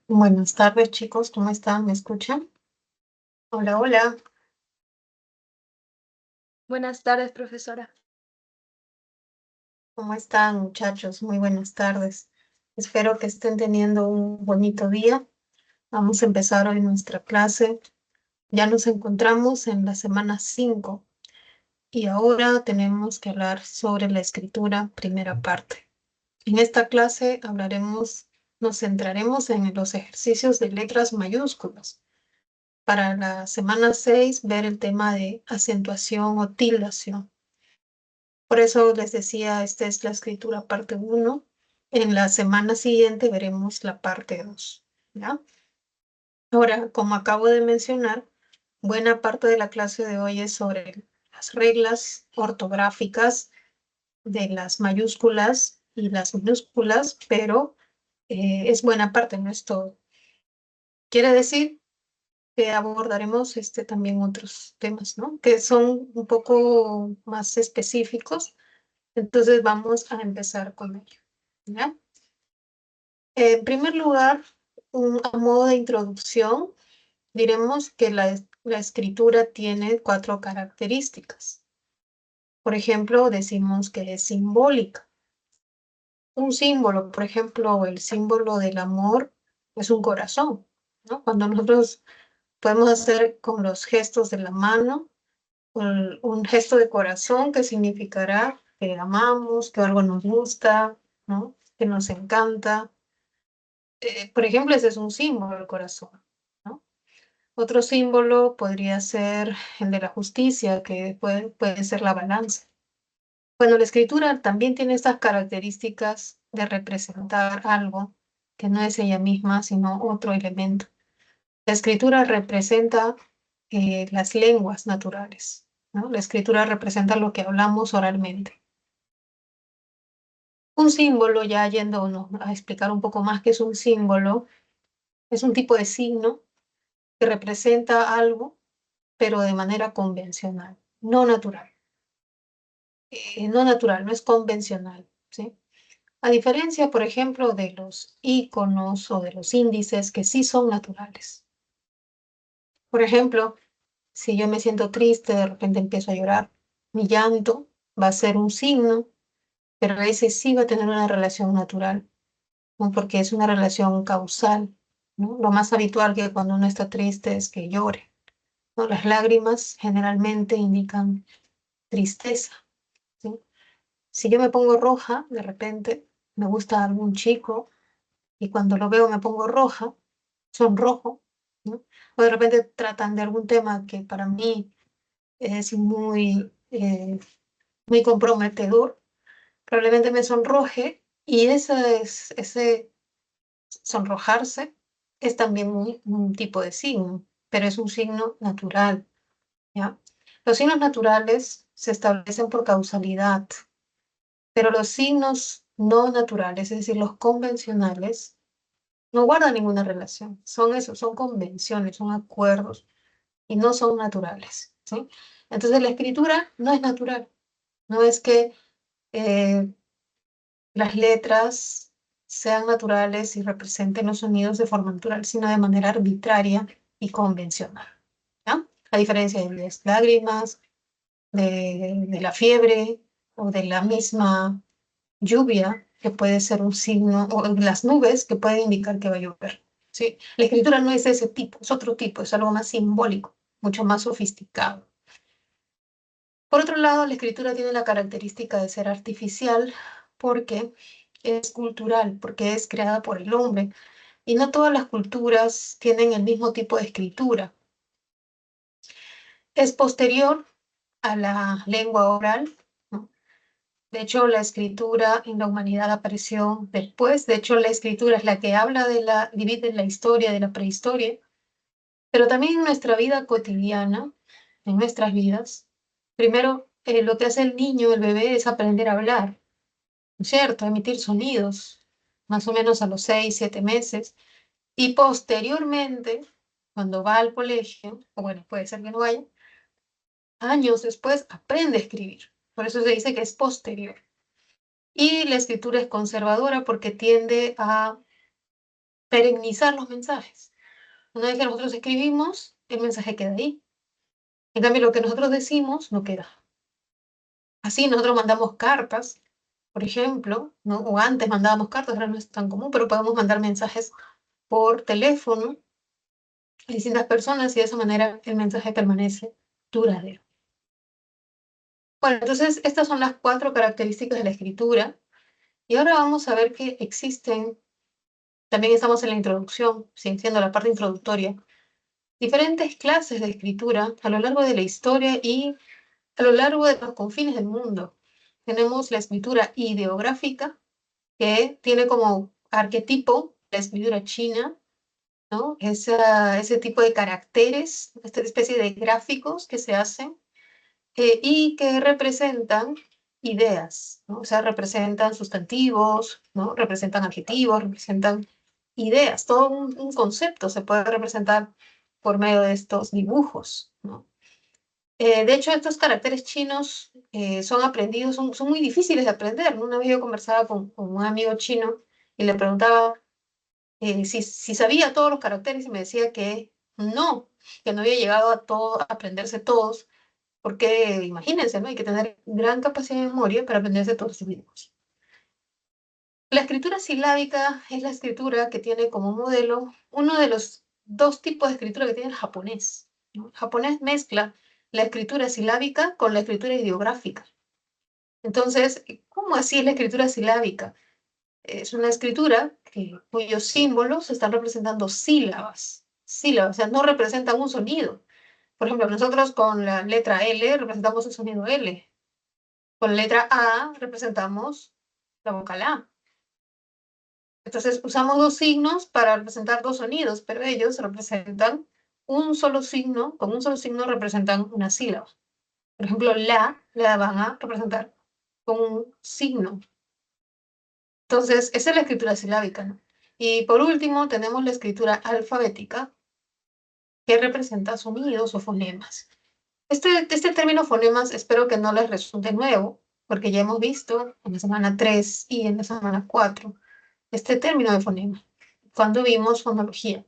Buenas tardes, chicos, ¿cómo están? ¿Me escuchan? Hola, hola, Buenas tardes, profesora. ¿cómo están, muchachos? Muy buenas tardes. Espero que estén teniendo un bonito día. Vamos a empezar hoy nuestra clase. Ya nos encontramos en la semana 5 y ahora tenemos que hablar sobre la escritura, primera parte. En esta clase nos centraremos en los ejercicios de letras mayúsculas. Para la semana 6 ver el tema de acentuación o tildación. Por eso les decía, esta es la escritura parte uno. En la semana siguiente veremos la parte 2, ¿ya? Ahora, como acabo de mencionar, buena parte de la clase de hoy es sobre las reglas ortográficas de las mayúsculas y las minúsculas, pero es buena parte, no es todo. Quiere decir que abordaremos también otros temas, ¿no? Que son un poco más específicos. Entonces vamos a empezar con ello, ¿ya? En primer lugar, a modo de introducción, diremos que la escritura tiene cuatro características. Por ejemplo, decimos que es simbólica. Un símbolo, por ejemplo, el símbolo del amor es un corazón, ¿no? Cuando nosotros podemos hacer con los gestos de la mano un gesto de corazón que significará que amamos, que algo nos gusta, ¿no? Que nos encanta. Por ejemplo, ese es un símbolo, el corazón, ¿no? Otro símbolo podría ser el de la justicia, que puede ser la balanza. Bueno, la escritura también tiene estas características de representar algo que no es ella misma, sino otro elemento. La escritura representa las lenguas naturales, ¿no? La escritura representa lo que hablamos oralmente. Un símbolo, ya yéndonos a explicar un poco más qué es un símbolo, es un tipo de signo que representa algo, pero de manera convencional, no natural. No natural, no es convencional, ¿sí? A diferencia, por ejemplo, de los iconos o de los índices que sí son naturales. Por ejemplo, si yo me siento triste, de repente empiezo a llorar, mi llanto va a ser un signo, pero ese sí va a tener una relación natural, ¿no? Porque es una relación causal, ¿no? Lo más habitual que cuando uno está triste es que llore, ¿no? Las lágrimas generalmente indican tristeza, ¿sí? Si yo me pongo roja, de repente me gusta algún chico y cuando lo veo me pongo roja, sonrojo, ¿no? O de repente tratan de algún tema que para mí es muy comprometedor, probablemente me sonroje y ese sonrojarse es también un tipo de signo, pero es un signo natural, ¿ya? Los signos naturales se establecen por causalidad, pero los signos no naturales, es decir, los convencionales, no guardan ninguna relación. Son eso, son convenciones, son acuerdos y no son naturales, ¿sí? Entonces la escritura no es natural, no es que eh, las letras sean naturales y representen los sonidos de forma natural, sino de manera arbitraria y convencional, ¿ya? A diferencia de las lágrimas, de la fiebre o de la misma lluvia, que puede ser un signo, o las nubes que pueden indicar que va a llover, ¿sí? La escritura no es ese tipo, es otro tipo, es algo más simbólico, mucho más sofisticado. Por otro lado, la escritura tiene la característica de ser artificial porque es cultural, porque es creada por el hombre, y no todas las culturas tienen el mismo tipo de escritura. Es posterior a la lengua oral, ¿no? De hecho, la escritura en la humanidad apareció después. De hecho, la escritura es la que habla divide la historia de la prehistoria, pero también en nuestra vida cotidiana, en nuestras vidas. Primero, lo que hace el niño, el bebé, es aprender a hablar, ¿no es cierto? A emitir sonidos, más o menos a los 6, 7 meses. Y posteriormente, cuando va al colegio, o bueno, puede ser que no vaya, años después aprende a escribir. Por eso se dice que es posterior. Y la escritura es conservadora porque tiende a perennizar los mensajes. Una vez que nosotros escribimos, el mensaje queda ahí. En cambio, lo que nosotros decimos no queda. Así nosotros mandamos cartas, por ejemplo, ¿no? O antes mandábamos cartas, ahora no es tan común, pero podemos mandar mensajes por teléfono a distintas personas y de esa manera el mensaje permanece duradero. Bueno, entonces estas son las 4 características de la escritura y ahora vamos a ver que existen, también estamos en la introducción, siendo la parte introductoria, diferentes clases de escritura a lo largo de la historia y a lo largo de los confines del mundo. Tenemos la escritura ideográfica, que tiene como arquetipo la escritura china, ¿no? Ese tipo de caracteres, esta especie de gráficos que se hacen y que representan ideas, ¿no? O sea, representan sustantivos, ¿no? Representan adjetivos, representan ideas, todo un concepto se puede representar por medio de estos dibujos, ¿no? De hecho, estos caracteres chinos son aprendidos, son muy difíciles de aprender, ¿no? Una vez yo conversaba con un amigo chino y le preguntaba si sabía todos los caracteres y me decía que no había llegado a aprenderse todos, porque imagínense, ¿no? Hay que tener gran capacidad de memoria para aprenderse todos estos dibujos. La escritura silábica es la escritura que tiene como modelo uno de los 2 tipos de escritura que tiene el japonés, ¿no? El japonés mezcla la escritura silábica con la escritura ideográfica. Entonces, ¿cómo así es la escritura silábica? Es una escritura cuyos símbolos están representando sílabas, o sea, no representan un sonido. Por ejemplo, nosotros con la letra L representamos el sonido L. Con la letra A representamos la vocal A. Entonces usamos 2 signos para representar 2 sonidos, pero ellos representan un solo signo, con un solo signo representan una sílaba. Por ejemplo, la van a representar con un signo. Entonces, esa es la escritura silábica, ¿no? Y por último, tenemos la escritura alfabética, que representa sonidos o fonemas. Este término fonemas espero que no les resulte nuevo, porque ya hemos visto en la semana 3 y en la semana 4 este término de fonema, cuando vimos fonología.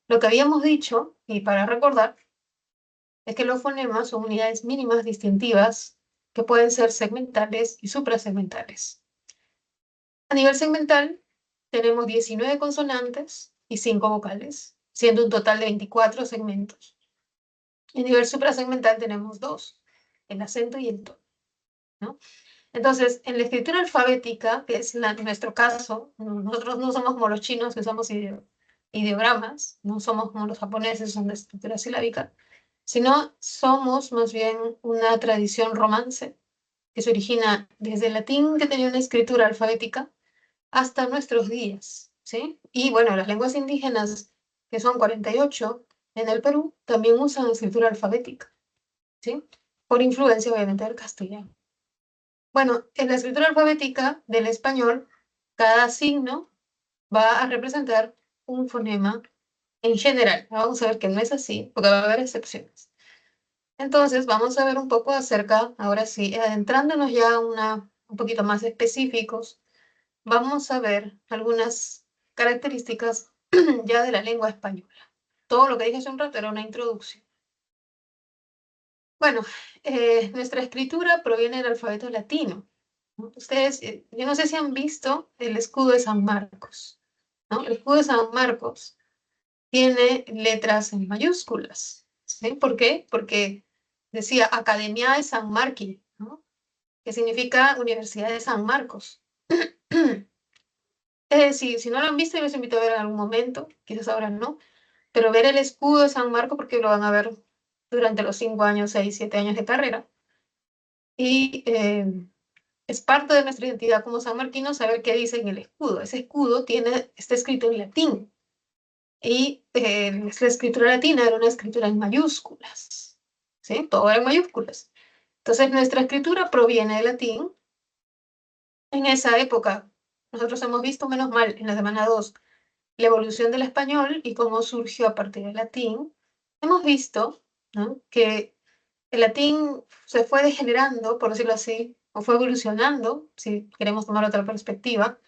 Lo que habíamos dicho, y para recordar, es que los fonemas son unidades mínimas distintivas que pueden ser segmentales y suprasegmentales. A nivel segmental, tenemos 19 consonantes y 5 vocales, siendo un total de 24 segmentos. A nivel suprasegmental tenemos 2, el acento y el tono, ¿no? Entonces, en la escritura alfabética, que es nuestro caso, nosotros no somos como los chinos que usamos ideogramas, no somos como los japoneses, son de escritura silábica, sino somos más bien una tradición romance que se origina desde el latín, que tenía una escritura alfabética, hasta nuestros días, ¿sí? Y bueno, las lenguas indígenas, que son 48 en el Perú, también usan escritura alfabética, ¿sí? Por influencia, obviamente, del castellano. Bueno, en la escritura alfabética del español, cada signo va a representar un fonema en general. Vamos a ver que no es así, porque va a haber excepciones. Entonces, vamos a ver un poco acerca, ahora sí, adentrándonos ya un poquito más específicos, vamos a ver algunas características ya de la lengua española. Todo lo que dije hace un rato era una introducción. Bueno, nuestra escritura proviene del alfabeto latino, ¿no? Ustedes, yo no sé si han visto el escudo de San Marcos, ¿no? El escudo de San Marcos tiene letras en mayúsculas, ¿sí? ¿Por qué? Porque decía Academia de San Marqui, ¿no? Que significa Universidad de San Marcos. Si no lo han visto, yo les invito a ver en algún momento, quizás ahora no, pero ver el escudo de San Marcos porque lo van a ver durante los 5 años, 6, 7 años de carrera. Y es parte de nuestra identidad como sanmarquinos saber qué dice en el escudo. Ese escudo está escrito en latín. Y la escritura latina era una escritura en mayúsculas. ¿Sí? Todo era en mayúsculas. Entonces, nuestra escritura proviene del latín. En esa época, nosotros hemos visto, menos mal, en la semana 2, la evolución del español y cómo surgió a partir del latín. Hemos visto, ¿no?, que el latín se fue degenerando, por decirlo así, o fue evolucionando, si queremos tomar otra perspectiva,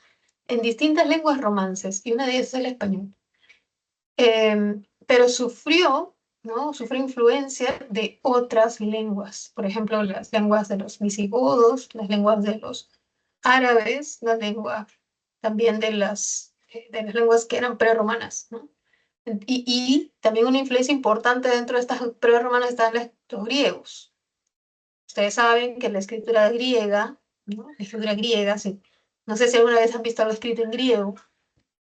en distintas lenguas romances, y una de ellas es el español. pero sufrió, ¿no? Sufrió influencia de otras lenguas, por ejemplo, las lenguas de los visigodos, las lenguas de los árabes, la lengua también de las lenguas que eran prerromanas, ¿no? Y también una influencia importante dentro de estas prerromanas están los griegos. Ustedes saben que la escritura griega, ¿no? La escritura griega, sí. No sé si alguna vez han visto algo escrito en griego,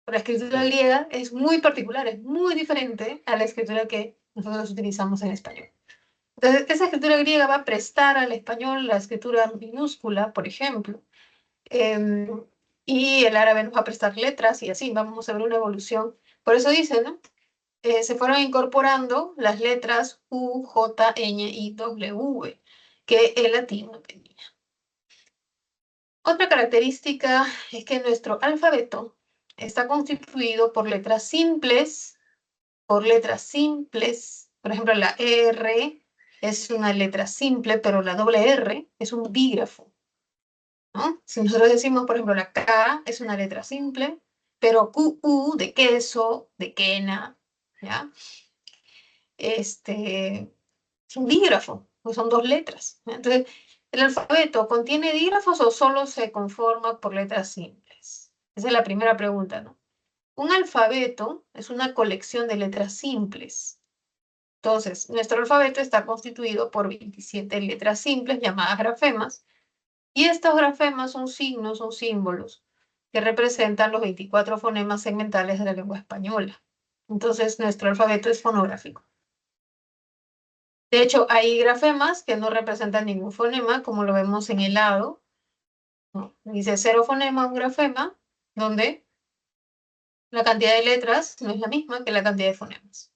pero la escritura griega es muy particular, es muy diferente a la escritura que nosotros utilizamos en español. Entonces, esa escritura griega va a prestar al español la escritura minúscula, por ejemplo, eh, y el árabe nos va a prestar letras y así vamos a ver una evolución. Por eso dicen, ¿no? Se fueron incorporando las letras U, J, Ñ y W que el latín no tenía. Otra característica es que nuestro alfabeto está constituido por letras simples. Por ejemplo, la R es una letra simple, pero la doble R es un dígrafo, ¿no? Si nosotros decimos, por ejemplo, la K es una letra simple, pero QU de queso, de quena, ¿ya? Es un dígrafo, pues son dos letras, ¿no? Entonces, ¿el alfabeto contiene dígrafos o solo se conforma por letras simples? Esa es la primera pregunta, ¿no? Un alfabeto es una colección de letras simples. Entonces, nuestro alfabeto está constituido por 27 letras simples llamadas grafemas, y estos grafemas son signos, son símbolos que representan los 24 fonemas segmentales de la lengua española. Entonces, nuestro alfabeto es fonográfico. De hecho, hay grafemas que no representan ningún fonema, como lo vemos en el lado, ¿no? Dice cero fonema, un grafema, donde la cantidad de letras no es la misma que la cantidad de fonemas.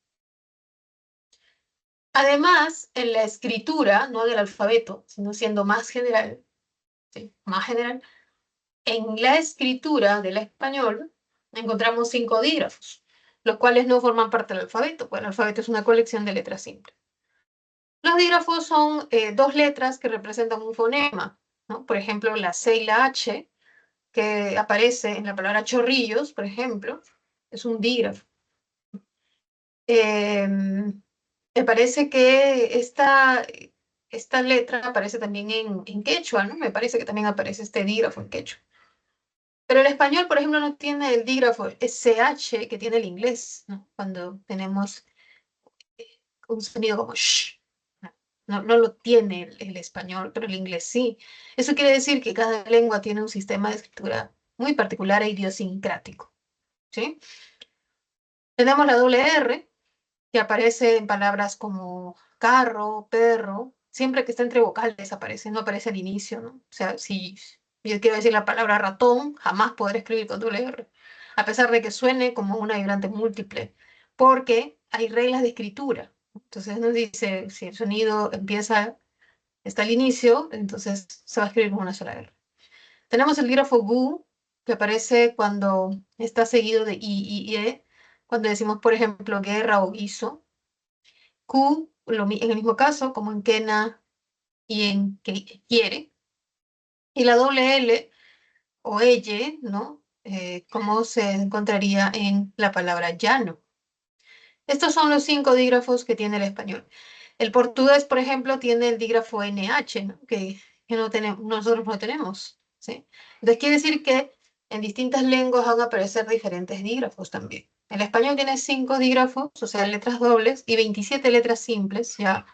Además, en la escritura, no del alfabeto, sino siendo más general, ¿sí? Más general, en la escritura del español encontramos 5 dígrafos, los cuales no forman parte del alfabeto, pues el alfabeto es una colección de letras simples. Los dígrafos son dos letras que representan un fonema, ¿no? Por ejemplo, la C y la H, que aparece en la palabra chorrillos, por ejemplo, es un dígrafo. Me parece que esta letra aparece también en quechua, ¿no? Me parece que también aparece este dígrafo en quechua. Pero el español, por ejemplo, no tiene el dígrafo SH que tiene el inglés, ¿no? Cuando tenemos un sonido como sh. No lo tiene el español, pero el inglés sí. Eso quiere decir que cada lengua tiene un sistema de escritura muy particular e idiosincrático, ¿sí? Tenemos la doble R, que aparece en palabras como carro, perro, siempre que está entre vocales aparece, no aparece al inicio, ¿no? O sea, si yo quiero decir la palabra ratón, jamás podré escribir con doble R, a pesar de que suene como una vibrante múltiple, porque hay reglas de escritura. Entonces nos dice, si el sonido está al inicio, entonces se va a escribir con una sola R. Tenemos el dígrafo GU, que aparece cuando está seguido de I y E, cuando decimos, por ejemplo, guerra o guiso. Q, en el mismo caso, como en quena y en quiere. Y la doble L o elle, ¿no? Como se encontraría en la palabra llano. Estos son los 5 dígrafos que tiene el español. El portugués, por ejemplo, tiene el dígrafo NH, ¿no? Que no tenemos, nosotros no tenemos, ¿sí? Entonces quiere decir que en distintas lenguas van a aparecer diferentes dígrafos también. El español tiene 5 dígrafos, o sea, letras dobles, y 27 letras simples, ya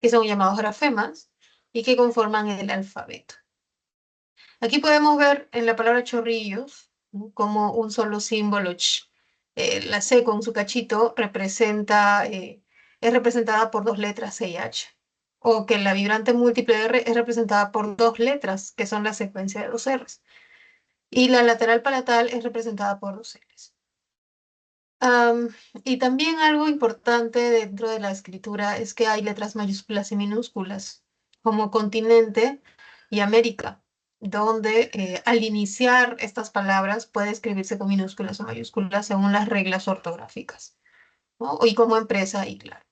que son llamados grafemas y que conforman el alfabeto. Aquí podemos ver en la palabra chorrillos, ¿no? Como un solo símbolo ch. La C con su cachito es representada por dos letras C y H. O que la vibrante múltiple R es representada por dos letras, que son la secuencia de dos Rs. Y la lateral palatal es representada por dos Ls. Y también algo importante dentro de la escritura es que hay letras mayúsculas y minúsculas, como continente y América, donde al iniciar estas palabras puede escribirse con minúsculas o mayúsculas según las reglas ortográficas, ¿no? Y como empresa y claro.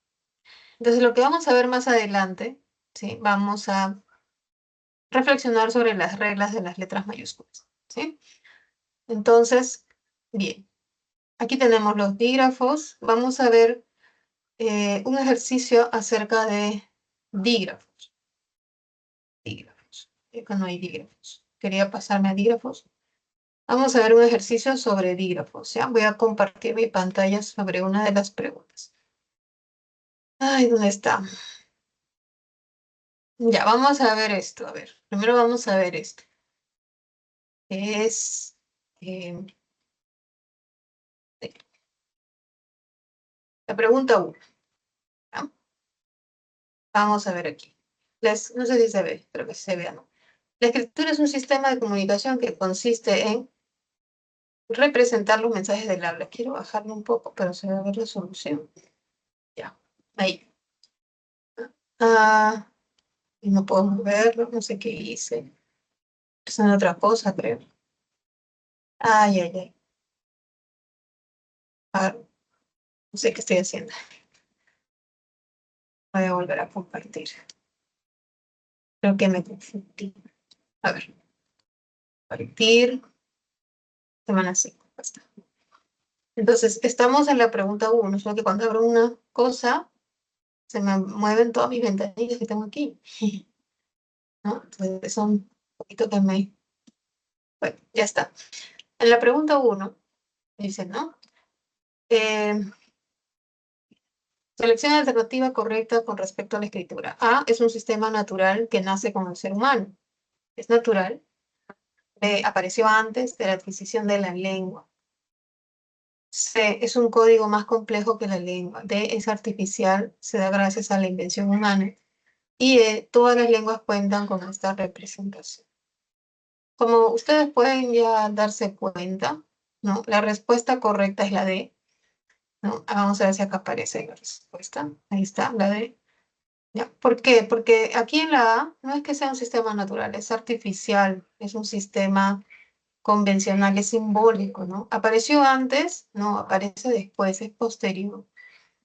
Entonces, lo que vamos a ver más adelante, ¿sí? Vamos a reflexionar sobre las reglas de las letras mayúsculas, ¿sí? Entonces, bien. Aquí tenemos los dígrafos. Vamos a ver un ejercicio acerca de dígrafos. Dígrafos. Acá no hay dígrafos. Quería pasarme a dígrafos. Vamos a ver un ejercicio sobre dígrafos, ¿ya? Voy a compartir mi pantalla sobre una de las preguntas. Ay, ¿dónde está? Ya, vamos a ver esto. A ver, primero vamos a ver esto. Es eh, la pregunta 1. Vamos a ver aquí. No sé si se ve, pero que se vea, ¿no? La escritura es un sistema de comunicación que consiste en representar los mensajes del habla. Quiero bajarlo un poco, pero se va a ver la solución. Ya, ahí. Ah, y no puedo moverlo, no sé qué hice. Es en otra cosa, creo. Ay, ay, ay. Ah, no sé qué estoy haciendo. Voy a volver a compartir. Creo que me confundí. A ver, compartir. Semana 5. Basta. Entonces, estamos en la pregunta 1. Solo que cuando abro una cosa, se me mueven todas mis ventanillas que tengo aquí. ¿No? Entonces, son un poquito que me... Bueno, ya está. En la pregunta 1, dice, ¿no? Eh, Selecciona la alternativa correcta con respecto a la escritura. A es un sistema natural que nace con el ser humano. Es natural. B apareció antes de la adquisición de la lengua. C es un código más complejo que la lengua. D es artificial, se da gracias a la invención humana. Y E, todas las lenguas cuentan con esta representación. Como ustedes pueden ya darse cuenta, ¿no? La respuesta correcta es la D, ¿no? Vamos a ver si acá aparece la respuesta. Ahí está, la D. ¿Ya? ¿Por qué? Porque aquí en la A no es que sea un sistema natural, es artificial, es un sistema convencional, es simbólico, ¿no? ¿Apareció antes? No, aparece después, es posterior.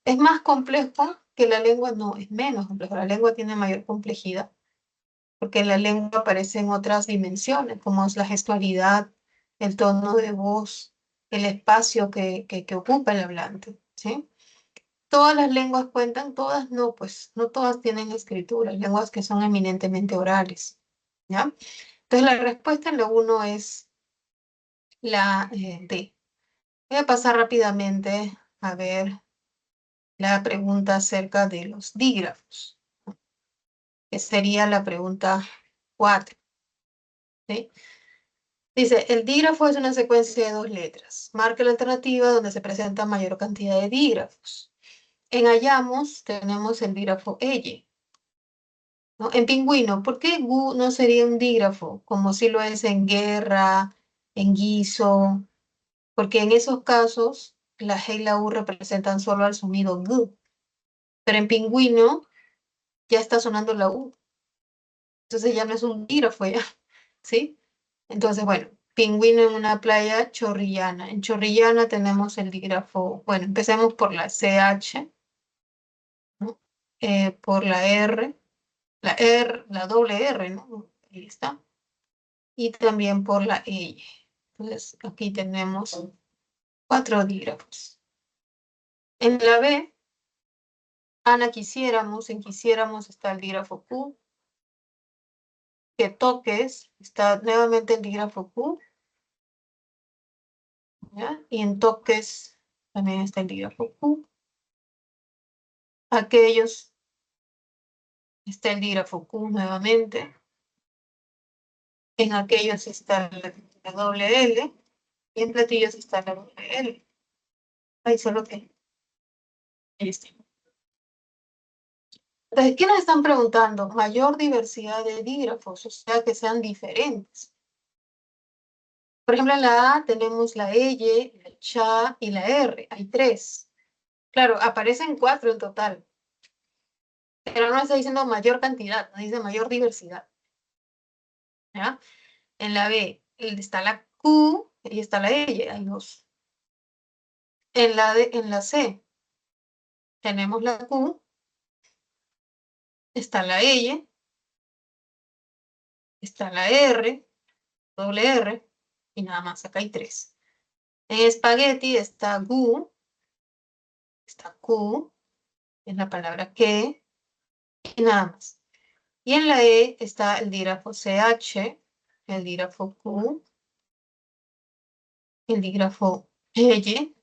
¿Es más complejo que la lengua? No, es menos complejo. La lengua tiene mayor complejidad, porque en la lengua aparecen otras dimensiones, como es la gestualidad, el tono de voz, el espacio que ocupa el hablante, ¿sí? Todas las lenguas cuentan, todas no, pues no todas tienen escritura, hay lenguas que son eminentemente orales, ¿ya? Entonces la respuesta en la 1 es la D. Voy a pasar rápidamente a ver la pregunta acerca de los dígrafos, que sería la pregunta 4, ¿sí? Dice, el dígrafo es una secuencia de 2 letras. Marca la alternativa donde se presenta mayor cantidad de dígrafos. En hallamos tenemos el dígrafo elle, ¿no? En pingüino, ¿por qué gu no sería un dígrafo? Como si lo es en guerra, en guiso, porque en esos casos la G y la U representan solo al sonido gu, pero en pingüino ya está sonando la U, entonces ya no es un dígrafo ya, ¿sí? Entonces, bueno, pingüino en una playa chorrillana. En chorrillana tenemos el dígrafo, bueno, empecemos por la CH, ¿no? Por la R, la doble R, ¿no? Ahí está. Y también por la E. Entonces, aquí tenemos 4 dígrafos. En la B, Ana quisiéramos, en quisiéramos está el dígrafo Q. Que toques, está nuevamente el dígrafo Q. ¿Ya? Y en toques también está el dígrafo Q. Aquellos, está el dígrafo Q nuevamente. En aquellos está la doble L. Y en platillos está la doble L. Ahí solo que... Ahí está. Entonces, ¿qué nos están preguntando? Mayor diversidad de dígrafos, o sea, que sean diferentes. Por ejemplo, en la A tenemos la L, la CH y la R. Hay 3. Claro, aparecen 4 en total. Pero no está diciendo mayor cantidad, no dice mayor diversidad. ¿Ya? En la B está la Q y está la L, hay 2. En la C tenemos la Q, está la L, está la R, doble R, y nada más, acá hay 3. En espagueti está gu, está Q, es la palabra que, y nada más. Y en la E está el dígrafo CH, el dígrafo Q, el dígrafo Y,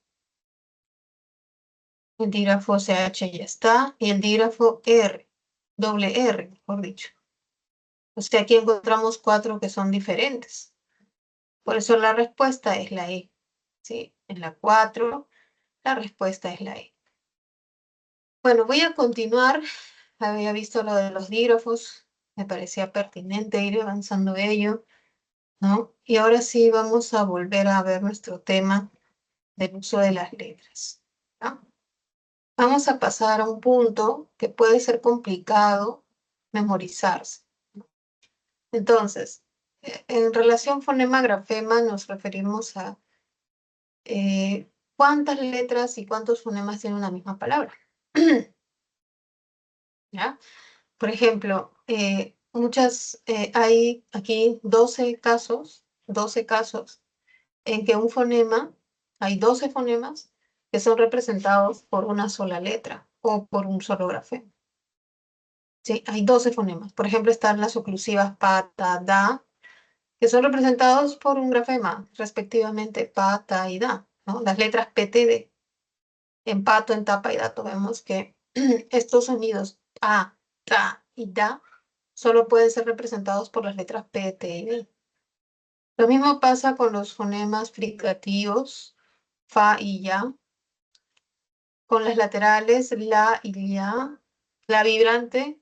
el dígrafo CH ya está, y el dígrafo R, doble R, mejor dicho. O sea, aquí encontramos 4 que son diferentes. Por eso la respuesta es la E. ¿Sí? En la 4, la respuesta es la E. Bueno, voy a continuar. Había visto lo de los dígrafos. Me parecía pertinente ir avanzando ello, ¿no? Y ahora sí vamos a volver a ver nuestro tema del uso de las letras, ¿no? Vamos a pasar a un punto que puede ser complicado memorizarse. Entonces, en relación fonema-grafema nos referimos a cuántas letras y cuántos fonemas tiene una misma palabra. ¿Ya? Por ejemplo, hay aquí 12 casos en que un fonema, hay 12 fonemas que son representados por una sola letra o por un solo grafema. ¿Sí? Hay 12 fonemas. Por ejemplo, están las oclusivas pa, ta, da, que son representados por un grafema, respectivamente pa, ta y da, ¿no? Las letras P, T, D. En pato, en tapa y dato vemos que estos sonidos pa, ta y da solo pueden ser representados por las letras P, T y D. Lo mismo pasa con los fonemas fricativos, fa y ya, con las laterales la y ya, la vibrante,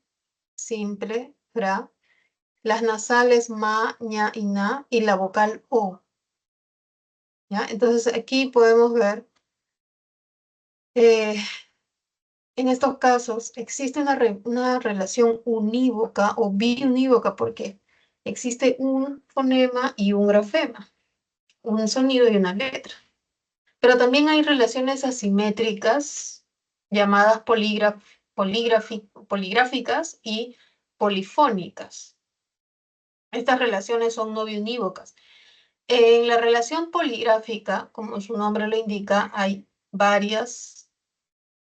simple, fra, las nasales ma, ña y na, y la vocal o. ¿Ya? Entonces aquí podemos ver, eh, en estos casos existe una relación unívoca o biunívoca porque existe un fonema y un grafema, un sonido y una letra. Pero también hay relaciones asimétricas llamadas poligráficas y polifónicas. Estas relaciones son no biunívocas. En la relación poligráfica, como su nombre lo indica, hay varias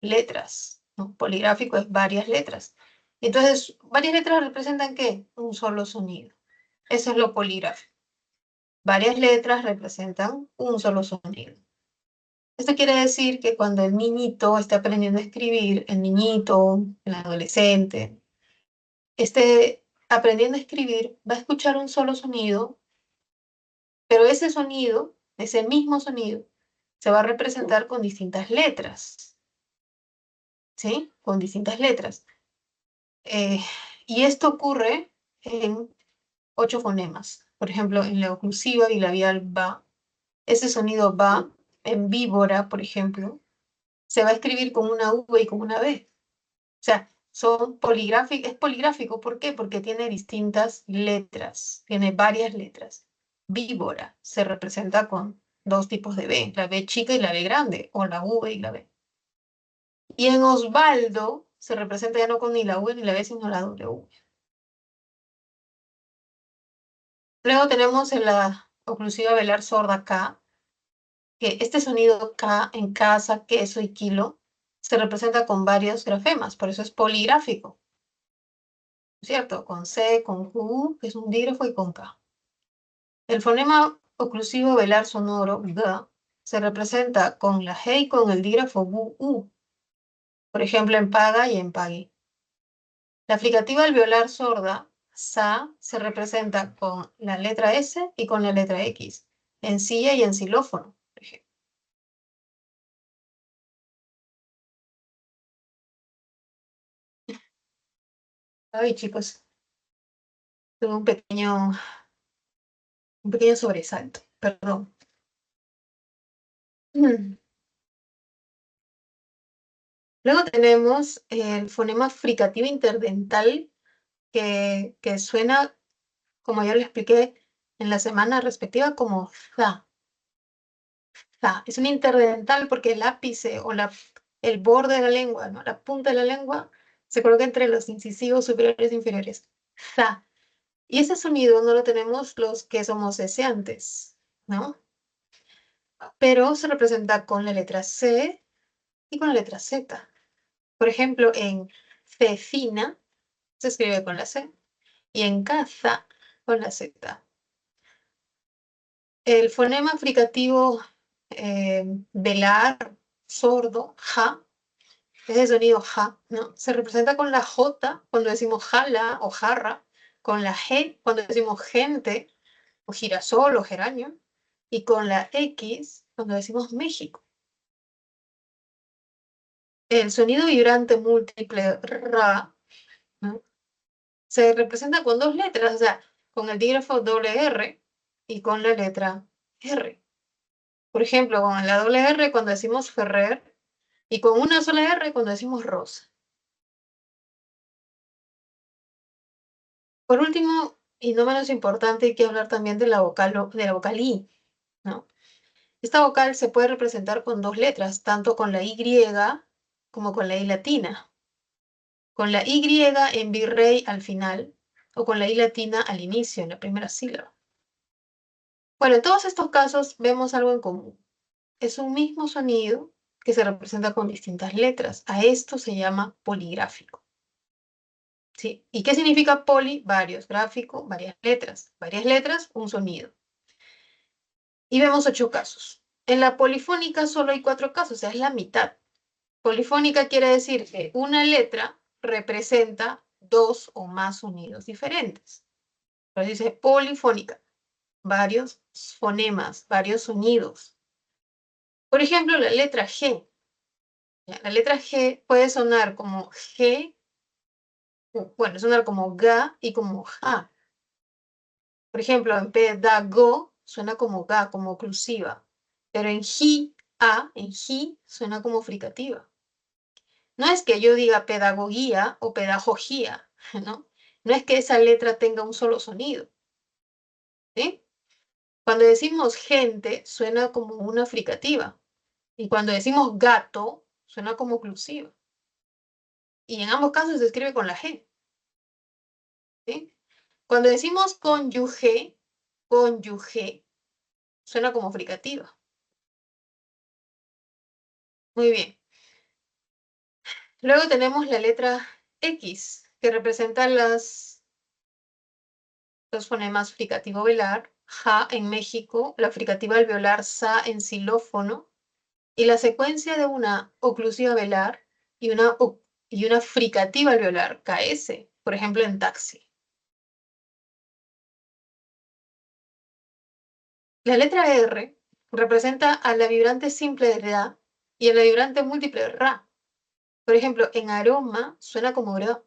letras, ¿no? Poligráfico es varias letras. Entonces, varias letras representan ¿qué? Un solo sonido. Eso es lo poligráfico. Varias letras representan un solo sonido. Esto quiere decir que cuando el niñito está aprendiendo a escribir, el niñito, el adolescente, esté aprendiendo a escribir, va a escuchar un solo sonido, pero ese sonido, ese mismo sonido, se va a representar con distintas letras, ¿sí? Con distintas letras. Eh, y esto ocurre en 8 fonemas. Por ejemplo, en la oclusiva bilabial ba, ese sonido ba, en víbora, por ejemplo, se va a escribir con una V y con una B. O sea, es poligráfico. ¿Por qué? Porque tiene distintas letras, tiene varias letras. Víbora se representa con 2 tipos de B, la B chica y la B grande, o la V y la B. Y en Osvaldo se representa ya no con ni la V ni la B, sino la W. Luego tenemos en la oclusiva velar sorda K, que este sonido K en casa, queso y kilo se representa con varios grafemas, por eso es poligráfico, ¿cierto? Con C, con Q, que es un dígrafo, y con K. El fonema oclusivo velar sonoro G se representa con la G y con el dígrafo GU, U, por ejemplo en paga y en pagui. La fricativa alveolar sorda SA se representa con la letra S y con la letra X, en silla y en xilófono, por ejemplo. Ay, chicos, tuve un pequeño sobresalto, perdón. Luego tenemos el fonema fricativo interdental que suena, como ya lo expliqué en la semana respectiva, como za, za. Es un interdental porque el ápice o el borde de la lengua, ¿no? La punta de la lengua se coloca entre los incisivos superiores e inferiores. Za. Y ese sonido no lo tenemos los que somos deseantes, ¿no? pero se representa con la letra C y con la letra Z. Por ejemplo, en cecina se escribe con la C y en caza con la Z. El fonema fricativo velar, sordo, ja, es el sonido ja, ¿no? Se representa con la J cuando decimos jala o jarra, con la G cuando decimos gente, o girasol o geranio, y con la X cuando decimos México. El sonido vibrante múltiple ra, ¿no? Se representa con dos letras, o sea, con el dígrafo doble R y con la letra R. Por ejemplo, con la doble R cuando decimos Ferrer y con una sola R cuando decimos Rosa. Por último, y no menos importante, hay que hablar también de la vocal I, ¿no? Esta vocal se puede representar con dos letras, tanto con la Y como con la I latina. Con la Y en virrey al final o con la I latina al inicio, en la primera sílaba. Bueno, en todos estos casos vemos algo en común. Es un mismo sonido que se representa con distintas letras. A esto se llama poligráfico. ¿Sí? ¿Y qué significa poli? Varios, gráfico, varias letras, un sonido. Y vemos 8 casos. En la polifónica solo hay 4 casos, o sea, es la mitad. Polifónica quiere decir que una letra representa 2 o más sonidos diferentes. Entonces dice polifónica, varios fonemas, varios sonidos. Por ejemplo, la letra G. La letra G puede sonar como G, bueno, sonar como ga y como ja. Por ejemplo, en pedago suena como ga, como oclusiva, pero en ji suena como fricativa. No es que yo diga pedagogía o pedagogía, ¿no? No es que esa letra tenga un solo sonido, ¿sí? Cuando decimos gente, suena como una fricativa, y cuando decimos gato, suena como oclusiva. Y en ambos casos se escribe con la G, ¿sí? Cuando decimos cónyuge, suena como fricativa. Muy bien. Luego tenemos la letra X, que representa los fonemas fricativo velar, ja en México, la fricativa alveolar sa en xilófono, y la secuencia de una oclusiva velar y una fricativa alveolar, KS, por ejemplo en taxi. La letra R representa a la vibrante simple de ra y a la vibrante múltiple de ra. Por ejemplo, en aroma suena como ra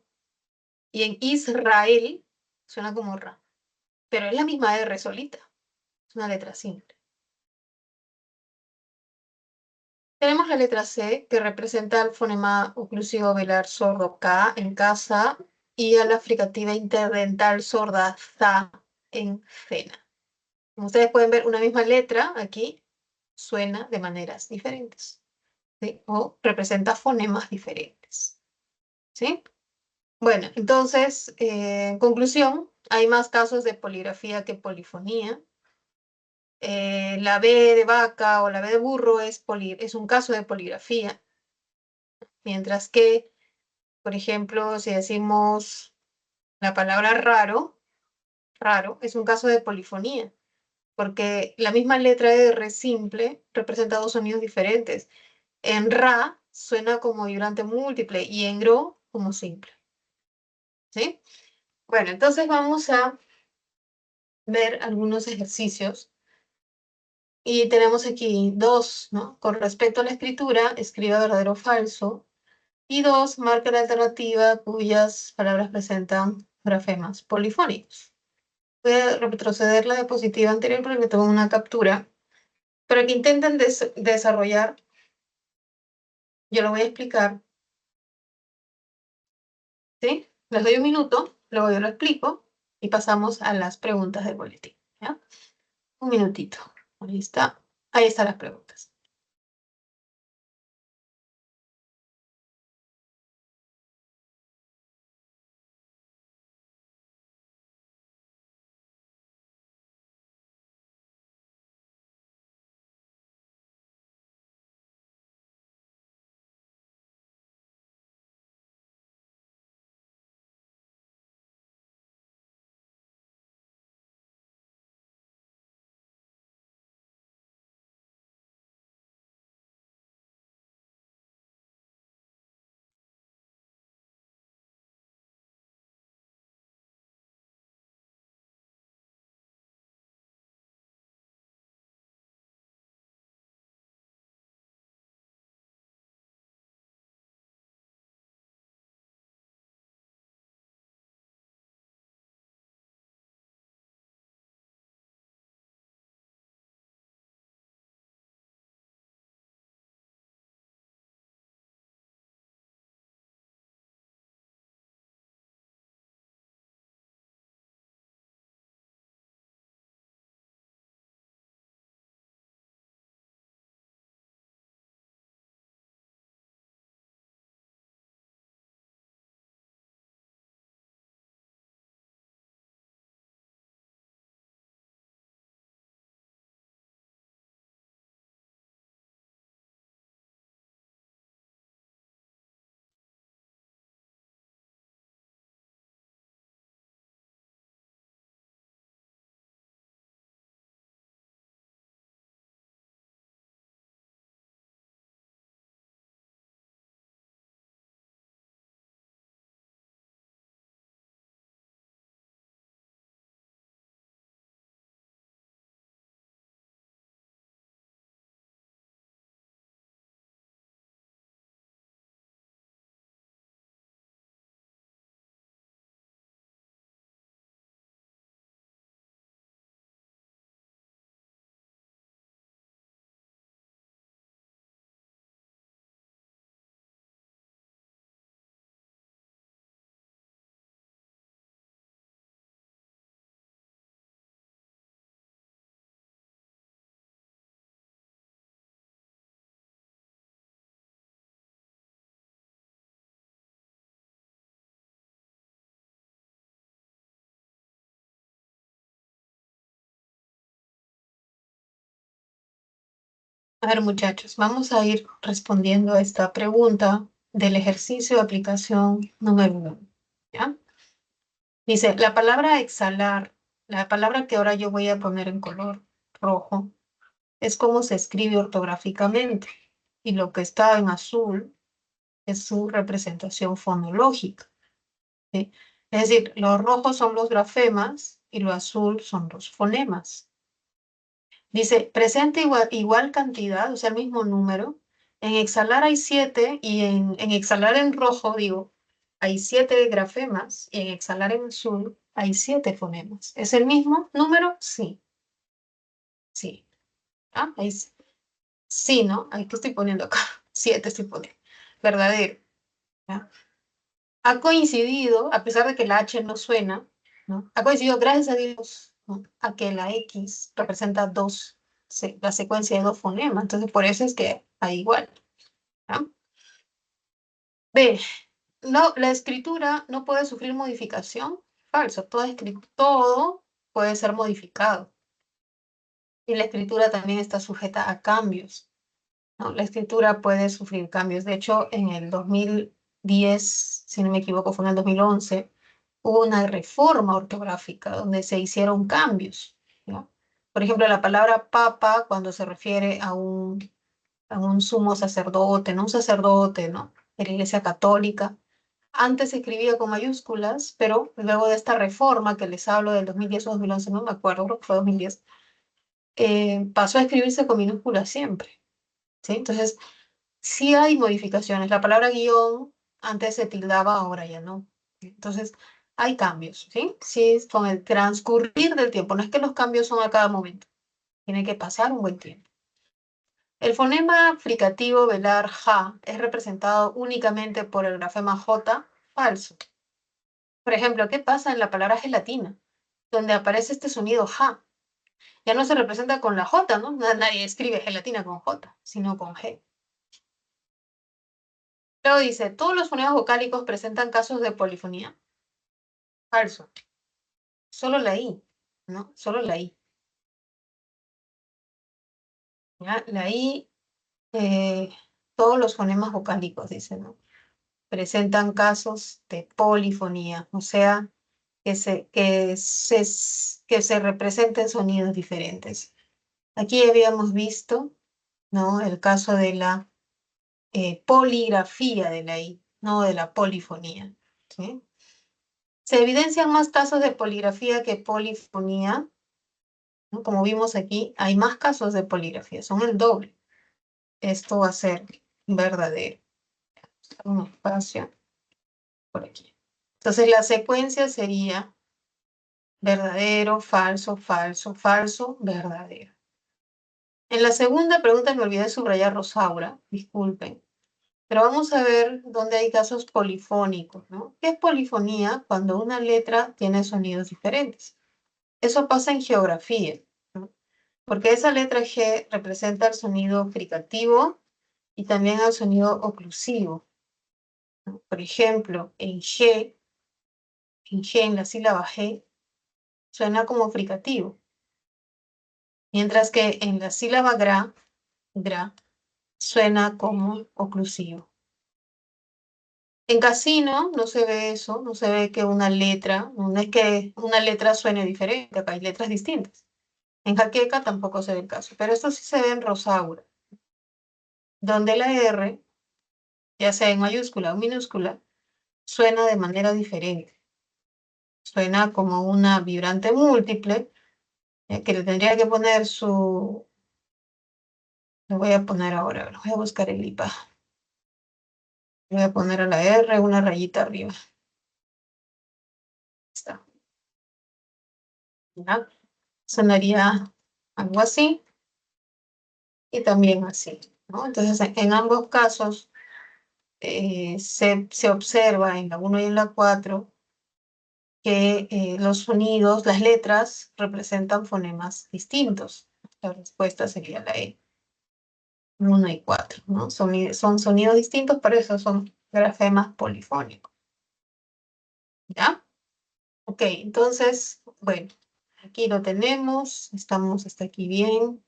y en Israel suena como ra, pero es la misma R solita, es una letra simple. Tenemos la letra C, que representa al fonema oclusivo velar sordo K en casa y a la fricativa interdental sorda za en cena. Como ustedes pueden ver, una misma letra aquí suena de maneras diferentes, ¿sí? O representa fonemas diferentes, ¿sí? Bueno, entonces, en conclusión, hay más casos de poligrafía que polifonía. La B de vaca o la B de burro es un caso de poligrafía, mientras que, por ejemplo, si decimos la palabra raro es un caso de polifonía, porque la misma letra R simple representa dos sonidos diferentes. En ra suena como vibrante múltiple y en gro como simple, ¿sí? Bueno, entonces vamos a ver algunos ejercicios. Y tenemos aquí dos, ¿no? Con respecto a la escritura, escriba verdadero o falso. Y dos, marca la alternativa cuyas palabras presentan grafemas polifónicos. Voy a retroceder la diapositiva anterior porque tengo una captura. Para que intenten desarrollar, yo lo voy a explicar, ¿sí? Les doy un minuto, luego yo lo explico y pasamos a las preguntas del boletín, ¿ya? Un minutito. Ahí está. Ahí están las preguntas. A ver, muchachos, vamos a ir respondiendo a esta pregunta del ejercicio de aplicación número 1. ¿Ya? Dice, la palabra exhalar, la palabra que ahora yo voy a poner en color rojo, es como se escribe ortográficamente. Y lo que está en azul es su representación fonológica. ¿Sí? Es decir, los rojos son los grafemas y lo azul son los fonemas. Dice, presenta igual cantidad, o sea, el mismo número. En exhalar hay 7 y en exhalar en rojo, digo, hay 7 grafemas y en exhalar en azul hay 7 fonemas. ¿Es el mismo número? Sí, sí. Ah, ahí sí. Sí, ¿no? Ahí que estoy poniendo acá. 7 estoy poniendo. Verdadero. ¿Ya? Ha coincidido, a pesar de que la H no suena, ¿no? Ha coincidido, gracias a Dios, ¿no? A que la X representa la secuencia de dos fonemas. Entonces, por eso es que hay igual. ¿Ya? B. No, la escritura no puede sufrir modificación. Falso. Todo puede ser modificado. Y la escritura también está sujeta a cambios, ¿no? La escritura puede sufrir cambios. De hecho, en el 2010, si no me equivoco, fue en el 2011, hubo una reforma ortográfica donde se hicieron cambios, ¿no? Por ejemplo, la palabra papa, cuando se refiere a un sumo sacerdote, no un sacerdote, ¿no? De la Iglesia Católica, antes se escribía con mayúsculas, pero luego de esta reforma que les hablo del 2010 o 2011, no me acuerdo, creo que fue 2010, pasó a escribirse con minúsculas siempre, ¿sí? Entonces, sí hay modificaciones. La palabra guión antes se tildaba, ahora ya no. Entonces, hay cambios, ¿sí? Sí, es con el transcurrir del tiempo. No es que los cambios son a cada momento. Tiene que pasar un buen tiempo. El fonema fricativo velar ja es representado únicamente por el grafema J, falso. Por ejemplo, ¿qué pasa en la palabra gelatina? Donde aparece este sonido ja. Ya no se representa con la J, ¿no? Nadie escribe gelatina con J, sino con G. Luego dice, ¿todos los fonemas vocálicos presentan casos de polifonía? Falso. Solo la I, ¿no? Solo la I. ¿Ya? La I, eh, todos los fonemas vocálicos, dice, ¿no? Presentan casos de polifonía, o sea, que se representen sonidos diferentes. Aquí habíamos visto, ¿no? El caso de la poligrafía de la I, no de la polifonía, ¿sí? Se evidencian más casos de poligrafía que polifonía, ¿no? Como vimos aquí, hay más casos de poligrafía, son el doble. Esto va a ser verdadero. Un espacio por aquí. Entonces la secuencia sería verdadero, falso, falso, falso, verdadero. En la segunda pregunta me olvidé de subrayar Rosaura, disculpen, pero vamos a ver dónde hay casos polifónicos, ¿no? ¿Qué es polifonía? Cuando una letra tiene sonidos diferentes. Eso pasa en geografía, ¿no? Porque esa letra G representa el sonido fricativo y también el sonido oclusivo, ¿no? Por ejemplo, en la sílaba G, suena como fricativo, mientras que en la sílaba gra, suena como oclusivo. En casino no se ve eso, no se ve que una letra, no es que una letra suene diferente, acá hay letras distintas. En jaqueca tampoco se ve el caso, pero esto sí se ve en Rosaura, donde la R, ya sea en mayúscula o minúscula, suena de manera diferente. Suena como una vibrante múltiple, que le tendría que poner le voy a poner ahora, voy a buscar el IPA. Voy a poner a la R una rayita arriba. Está. ¿Ya? Sonaría algo así y también así, ¿no? Entonces, en ambos casos se observa en la 1 y en la 4 que los sonidos, las letras representan fonemas distintos. La respuesta sería la E, 1 y 4, ¿no? Son sonidos distintos, por eso son grafemas polifónicos. ¿Ya? Ok, entonces, bueno, aquí lo tenemos, estamos hasta aquí bien.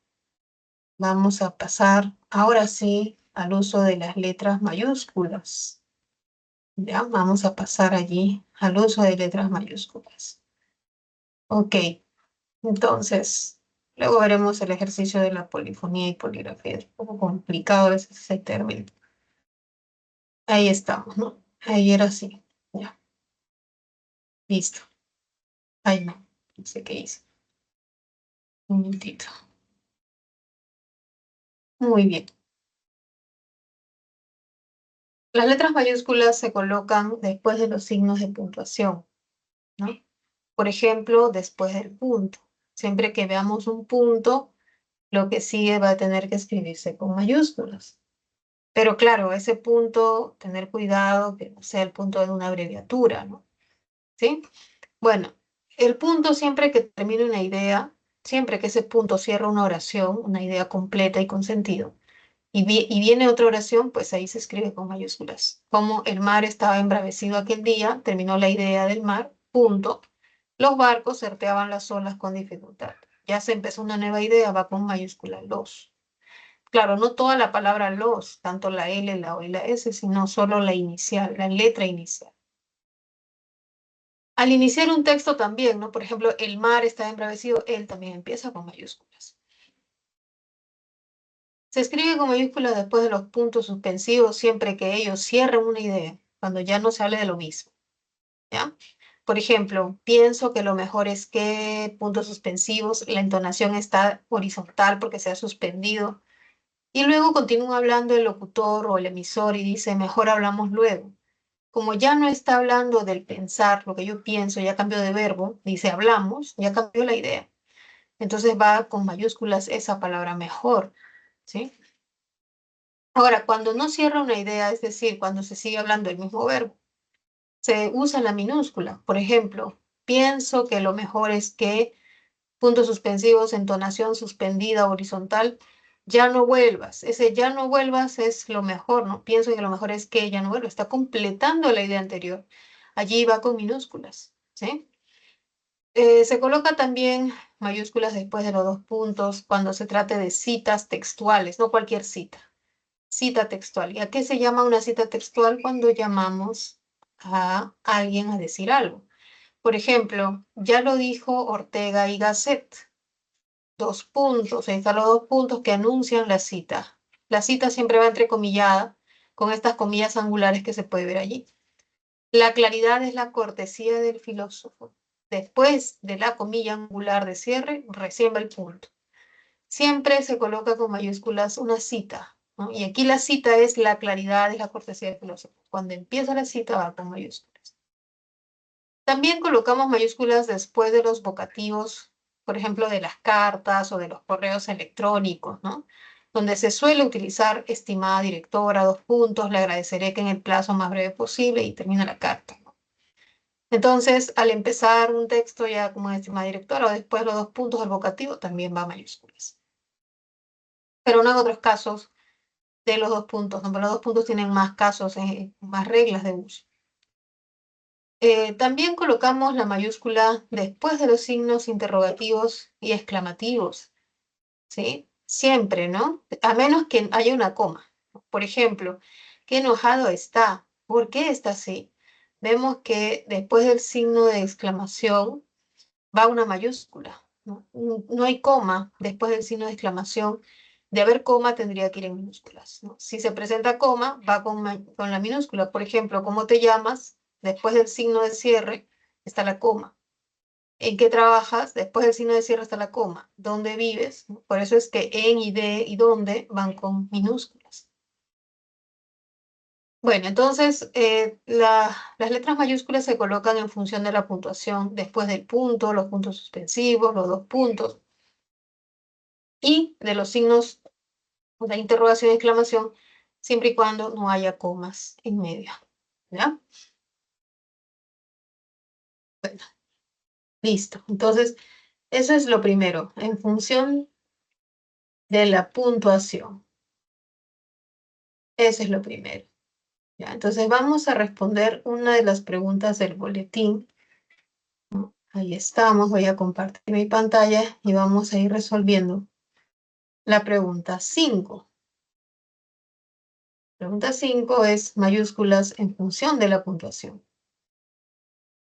vamos a pasar ahora sí al uso de las letras mayúsculas. Ya, vamos a pasar allí al uso de letras mayúsculas. Ok, entonces, luego veremos el ejercicio de la polifonía y poligrafía. Es un poco complicado a veces ese término. Ahí estamos, ¿no? Ahí era así. Ya, listo. Ahí no sé qué hice. Un minutito. Muy bien. Las letras mayúsculas se colocan después de los signos de puntuación, ¿no? Por ejemplo, después del punto. Siempre que veamos un punto, lo que sigue va a tener que escribirse con mayúsculas. Pero claro, ese punto, tener cuidado que no sea el punto de una abreviatura, ¿no? ¿Sí? Bueno, el punto siempre que termine una idea, siempre que ese punto cierra una oración, una idea completa y con sentido, y viene otra oración, pues ahí se escribe con mayúsculas. Como el mar estaba embravecido aquel día, terminó la idea del mar, punto. Los barcos sorteaban las olas con dificultad. Ya se empezó una nueva idea, va con mayúscula, los. Claro, no toda la palabra los, tanto la L, la O y la S, sino solo la inicial, la letra inicial. Al iniciar un texto también, ¿no? Por ejemplo, el mar está embravecido, él también empieza con mayúsculas. Se escribe con mayúsculas después de los puntos suspensivos siempre que ellos cierren una idea, cuando ya no se hable de lo mismo, ¿ya? Por ejemplo, pienso que lo mejor es que puntos suspensivos, la entonación está horizontal porque se ha suspendido, y luego continúa hablando el locutor o el emisor y dice, mejor hablamos luego. Como ya no está hablando del pensar, lo que yo pienso, ya cambió de verbo, dice hablamos, ya cambió la idea. Entonces va con mayúsculas esa palabra mejor, ¿sí? Ahora, cuando no cierra una idea, es decir, cuando se sigue hablando el mismo verbo, se usa la minúscula. Por ejemplo, pienso que lo mejor es que, puntos suspensivos, entonación suspendida horizontal, ya no vuelvas. Ese ya no vuelvas es lo mejor, ¿no? Pienso que lo mejor es que ya no vuelvas. Está completando la idea anterior. Allí va con minúsculas, ¿sí? Se coloca también mayúsculas después de los dos puntos cuando se trate de citas textuales, no cualquier cita. Cita textual. ¿Y a qué se llama una cita textual? Cuando llamamos a alguien a decir algo. Por ejemplo, ya lo dijo Ortega y Gasset. Dos puntos, ahí están los dos puntos que anuncian la cita. La cita siempre va entrecomillada con estas comillas angulares que se puede ver allí. La claridad es la cortesía del filósofo. Después de la comilla angular de cierre, recién va el punto. Siempre se coloca con mayúsculas una cita, ¿no? Y aquí la cita es la claridad, es la cortesía del filósofo. Cuando empieza la cita va con mayúsculas. También colocamos mayúsculas después de los vocativos, por ejemplo, de las cartas o de los correos electrónicos, ¿no? Donde se suele utilizar estimada directora, dos puntos, le agradeceré que en el plazo más breve posible y termina la carta, ¿no? Entonces, al empezar un texto ya como estimada directora o después los dos puntos del vocativo, también va a mayúsculas. Pero no en otros casos de los dos puntos, ¿no? Pero los dos puntos tienen más casos, más reglas de uso. También colocamos la mayúscula después de los signos interrogativos y exclamativos, ¿sí? Siempre, ¿no? A menos que haya una coma. Por ejemplo, qué enojado está. ¿Por qué está así? Vemos que después del signo de exclamación va una mayúscula, ¿no? No hay coma después del signo de exclamación. De haber coma tendría que ir en minúsculas, ¿no? Si se presenta coma, va con la minúscula. Por ejemplo, ¿cómo te llamas? Después del signo de cierre está la coma. ¿En qué trabajas? Después del signo de cierre está la coma. ¿Dónde vives? Por eso es que en y de y dónde van con minúsculas. Bueno, entonces las letras mayúsculas se colocan en función de la puntuación después del punto, los puntos suspensivos, los dos puntos y de los signos de interrogación y exclamación, siempre y cuando no haya comas en medio. ¿Ya? Bueno, listo. Entonces, eso es lo primero, en función de la puntuación. Eso es lo primero. ¿Ya? Entonces, vamos a responder una de las preguntas del boletín. Ahí estamos, voy a compartir mi pantalla y vamos a ir resolviendo La pregunta 5. Pregunta 5 es mayúsculas en función de la puntuación.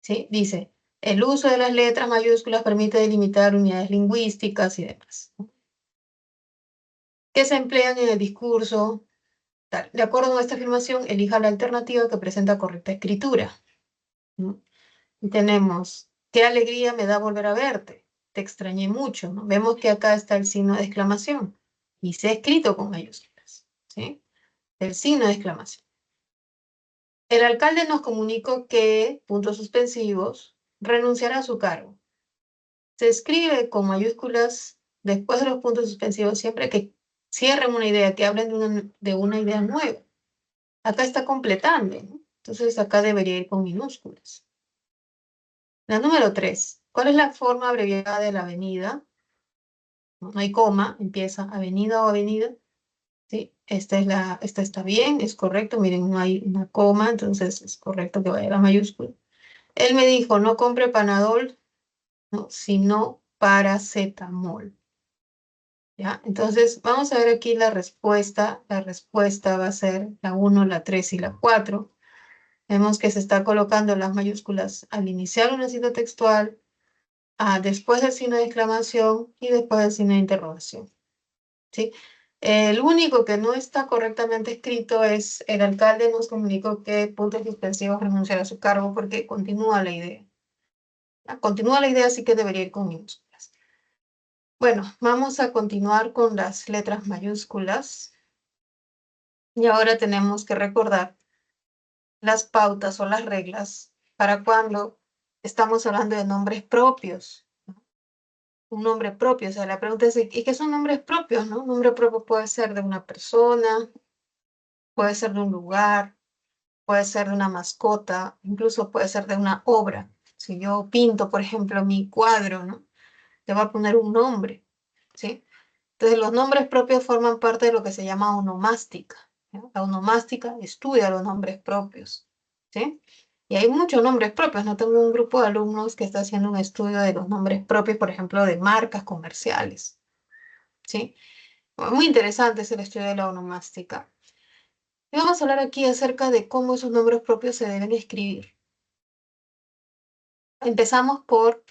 ¿Sí? Dice, el uso de las letras mayúsculas permite delimitar unidades lingüísticas y demás, ¿no? Que se emplean en el discurso. Tal. De acuerdo con esta afirmación, elija la alternativa que presenta correcta escritura, ¿no? Y tenemos, qué alegría me da volver a verte. Te extrañé mucho, ¿no? Vemos que acá está el signo de exclamación y se ha escrito con mayúsculas, ¿sí? El signo de exclamación. El alcalde nos comunicó que, puntos suspensivos, renunciará a su cargo. Se escribe con mayúsculas después de los puntos suspensivos siempre que cierren una idea, que hablen de una idea nueva. Acá está completando, ¿no? Entonces acá debería ir con minúsculas. La número 3. ¿Cuál es la forma abreviada de la avenida? No hay coma, empieza avenida o avenida. ¿Sí? Esta está bien, es correcto. Miren, no hay una coma, entonces es correcto que vaya la mayúscula. Él me dijo, no compre Panadol, ¿no? Sino paracetamol. ¿Ya? Entonces, vamos a ver aquí la respuesta. La respuesta va a ser la 1, la 3 y la 4. Vemos que se está colocando las mayúsculas al iniciar una cita textual, después del signo de exclamación y después del signo de interrogación. ¿Sí? El único que no está correctamente escrito es el alcalde nos comunicó que puntos suspensivos renunciará a su cargo porque continúa la idea. Continúa la idea, así que debería ir con minúsculas. Bueno, vamos a continuar con las letras mayúsculas. Y ahora tenemos que recordar las pautas o las reglas para cuando estamos hablando de nombres propios, ¿no? Un nombre propio, o sea, la pregunta es, ¿y qué son nombres propios, no? Un nombre propio puede ser de una persona, puede ser de un lugar, puede ser de una mascota, incluso puede ser de una obra. Si yo pinto, por ejemplo, mi cuadro, ¿no? Le voy a poner un nombre, ¿sí? Entonces, los nombres propios forman parte de lo que se llama onomástica, ¿no? La onomástica estudia los nombres propios, ¿sí? Y hay muchos nombres propios, ¿no? Tengo un grupo de alumnos que está haciendo un estudio de los nombres propios, por ejemplo, de marcas comerciales, ¿sí? Muy interesante es el estudio de la onomástica. Y vamos a hablar aquí acerca de cómo esos nombres propios se deben escribir. Empezamos por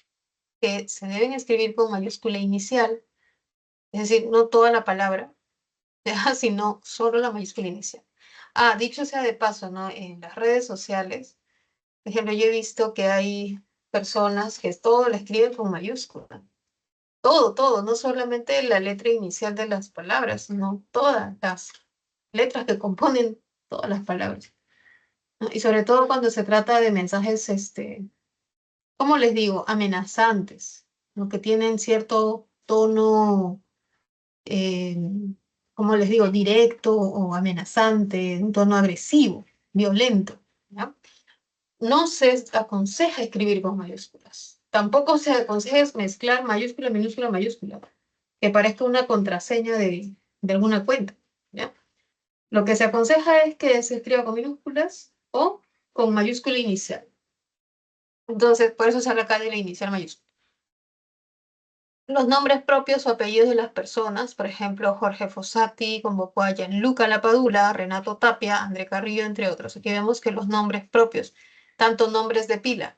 que se deben escribir con mayúscula inicial, es decir, no toda la palabra, ¿ya? Sino solo la mayúscula inicial. Dicho sea de paso, ¿no? En las redes sociales, por ejemplo, yo he visto que hay personas que todo lo escriben con mayúscula. Todo, todo, no solamente la letra inicial de las palabras, sino todas las letras que componen todas las palabras, ¿no? Y sobre todo cuando se trata de mensajes, ¿cómo les digo? Amenazantes, ¿no? Que tienen cierto tono, eh, como les digo, directo o amenazante, un tono agresivo, violento, ¿ya? No se aconseja escribir con mayúsculas. Tampoco se aconseja mezclar mayúscula, minúscula, mayúscula, que parezca una contraseña de alguna cuenta, ¿ya? Lo que se aconseja es que se escriba con minúsculas o con mayúscula inicial. Entonces, por eso se habla acá de la inicial mayúscula. Los nombres propios o apellidos de las personas, por ejemplo, Jorge Fossati convocó a Gianluca Lapadula, Renato Tapia, André Carrillo, entre otros. Aquí vemos que los nombres propios, tanto nombres de pila,